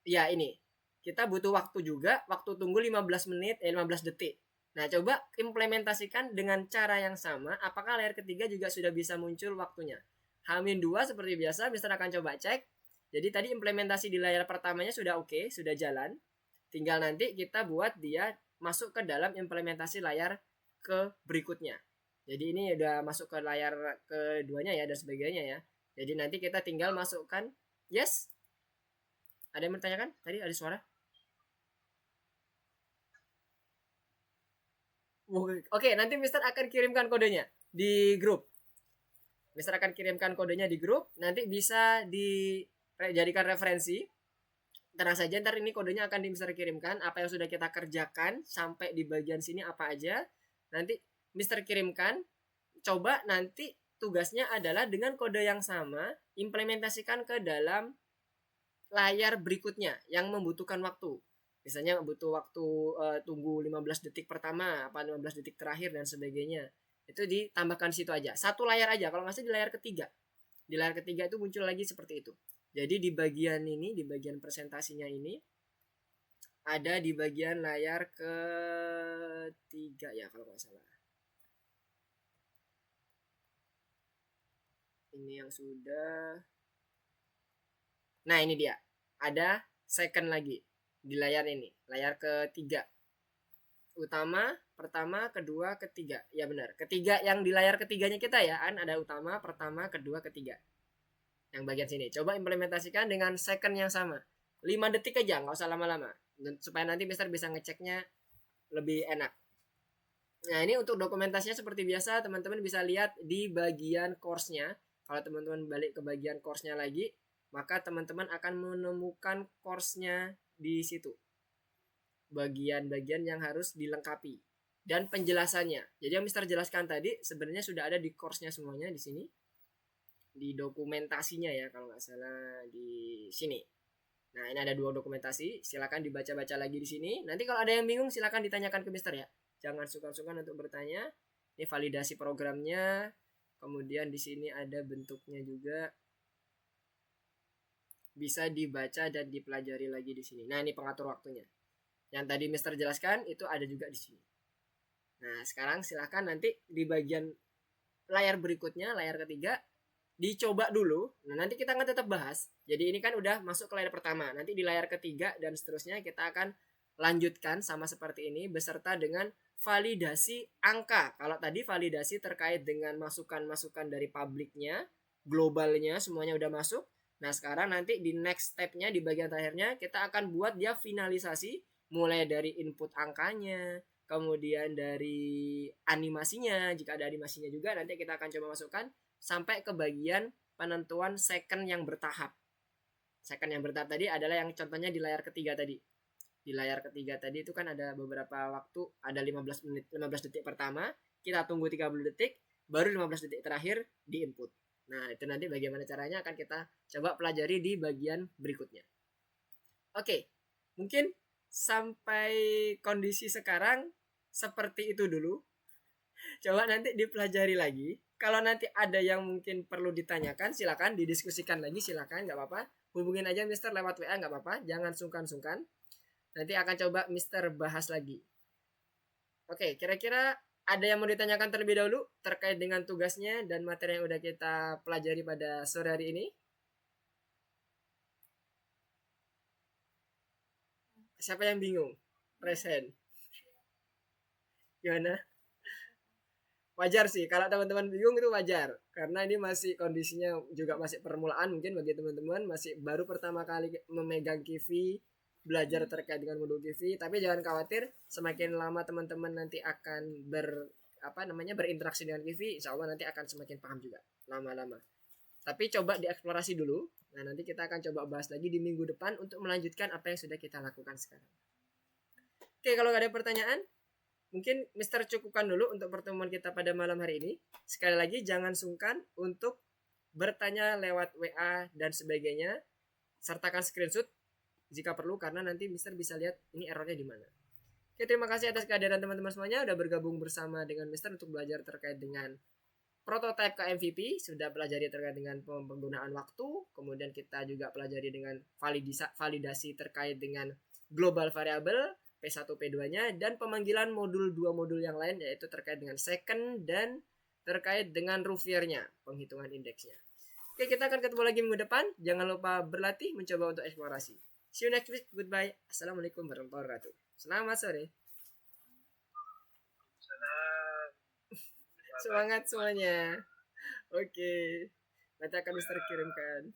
Ya ini. Kita butuh waktu juga, waktu tunggu 15 menit, 15 detik. Nah, coba implementasikan dengan cara yang sama, apakah layar ketiga juga sudah bisa muncul waktunya. H-2 seperti biasa, Mister akan coba cek. Jadi tadi implementasi di layar pertamanya sudah oke, sudah jalan. Tinggal nanti kita buat dia masuk ke dalam implementasi layar ke berikutnya. Jadi ini udah masuk ke layar keduanya ya dan sebagainya ya. Jadi nanti kita tinggal masukkan yes. Ada yang bertanyakan? Tadi ada suara? Oke, nanti Mister akan kirimkan kodenya di grup. Mister akan kirimkan kodenya di grup. Nanti bisa dijadikan referensi. Tenang saja, ntar ini kodenya akan di Mister kirimkan. Apa yang sudah kita kerjakan sampai di bagian sini apa aja. Nanti Mister kirimkan. Coba nanti tugasnya adalah dengan kode yang sama implementasikan ke dalam layar berikutnya yang membutuhkan waktu. Misalnya butuh waktu tunggu 15 detik pertama, apa 15 detik terakhir dan sebagainya. Itu ditambahkan situ aja. Satu layar aja, kalau nggak salah di layar ketiga. Di layar ketiga itu muncul lagi seperti itu. Jadi di bagian ini, di bagian presentasinya ini ada di bagian layar ketiga ya kalau nggak salah. Ini yang sudah. Nah ini dia. Ada second lagi di layar ini. Layar ketiga. Utama, pertama, kedua, ketiga. Ya benar. Ketiga yang di layar ketiganya kita ya. Kan ada utama, pertama, kedua, ketiga. Yang bagian sini. Coba implementasikan dengan second yang sama. 5 detik aja, nggak usah lama-lama. Supaya nanti Mister bisa ngeceknya lebih enak. Nah ini untuk dokumentasinya seperti biasa teman-teman bisa lihat di bagian course-nya. Kalau teman-teman balik ke bagian course-nya lagi, maka teman-teman akan menemukan course-nya di situ. Bagian-bagian yang harus dilengkapi dan penjelasannya. Jadi yang Mister jelaskan tadi sebenarnya sudah ada di course-nya semuanya di sini. Di dokumentasinya ya kalau nggak salah di sini. Nah ini ada 2 dokumentasi. Silakan dibaca-baca lagi di sini. Nanti kalau ada yang bingung silakan ditanyakan ke Mister ya. Jangan sungkan-sungkan untuk bertanya. Ini validasi programnya. Kemudian di sini ada bentuknya juga. Bisa dibaca dan dipelajari lagi di sini. Nah, ini pengatur waktunya. Yang tadi Mister jelaskan itu ada juga di sini. Nah, sekarang silahkan nanti di bagian layar berikutnya, layar ketiga, dicoba dulu. Nah, nanti kita akan tetap bahas. Jadi ini kan udah masuk ke layar pertama. Nanti di layar ketiga dan seterusnya kita akan lanjutkan sama seperti ini beserta dengan validasi angka. Kalau tadi validasi terkait dengan masukan-masukan dari publiknya, globalnya semuanya udah masuk. Nah sekarang nanti di next stepnya di bagian terakhirnya kita akan buat dia finalisasi mulai dari input angkanya, kemudian dari animasinya, jika ada animasinya juga nanti kita akan coba masukkan sampai ke bagian penentuan second yang bertahap. Second yang bertahap tadi adalah yang contohnya di layar ketiga tadi. Di layar ketiga tadi itu kan ada beberapa waktu, ada 15 menit, 15 detik pertama, kita tunggu 30 detik, baru 15 detik terakhir di input. Nah, itu nanti bagaimana caranya akan kita coba pelajari di bagian berikutnya. Oke, mungkin sampai kondisi sekarang seperti itu dulu. Coba nanti dipelajari lagi. Kalau nanti ada yang mungkin perlu ditanyakan, silakan didiskusikan lagi, silakan, nggak apa-apa. Hubungin aja Mister lewat WA, nggak apa-apa. Jangan sungkan-sungkan. Nanti akan coba Mister bahas lagi. Oke, kira-kira ada yang mau ditanyakan terlebih dahulu terkait dengan tugasnya dan materi yang udah kita pelajari pada sore hari ini? Siapa yang bingung? Raise hand. Gimana? Wajar sih, kalau teman-teman bingung itu wajar. Karena ini masih kondisinya juga masih permulaan mungkin bagi teman-teman. Masih baru pertama kali memegang Kivi. belajar terkait dengan modul QV. Tapi jangan khawatir, semakin lama teman-teman nanti akan berinteraksi dengan QV, insya Allah nanti akan semakin paham juga lama-lama. Tapi coba dieksplorasi dulu. Nah, nanti kita akan coba bahas lagi di minggu depan untuk melanjutkan apa yang sudah kita lakukan sekarang. Oke, kalau nggak ada pertanyaan, mungkin Mister cukupkan dulu untuk pertemuan kita pada malam hari ini. Sekali lagi, jangan sungkan untuk bertanya lewat WA dan sebagainya. Sertakan screenshot jika perlu, karena nanti Mister bisa lihat ini errornya di mana. Oke, terima kasih atas kehadiran teman-teman semuanya. Sudah bergabung bersama dengan Mister untuk belajar terkait dengan prototype ke MVP, sudah pelajari terkait dengan penggunaan waktu, kemudian kita juga pelajari dengan validasi terkait dengan global variable, P1, P2-nya, dan pemanggilan modul 2 modul yang lain, yaitu terkait dengan second dan terkait dengan Rouviernya, penghitungan indeksnya. Oke, kita akan ketemu lagi minggu depan. Jangan lupa berlatih mencoba untuk eksplorasi. See you next week. Goodbye. Assalamualaikum warahmatullahi wabarakatuh. Selamat sore. Semangat semuanya. Oke. Nanti akan Mister kirimkan.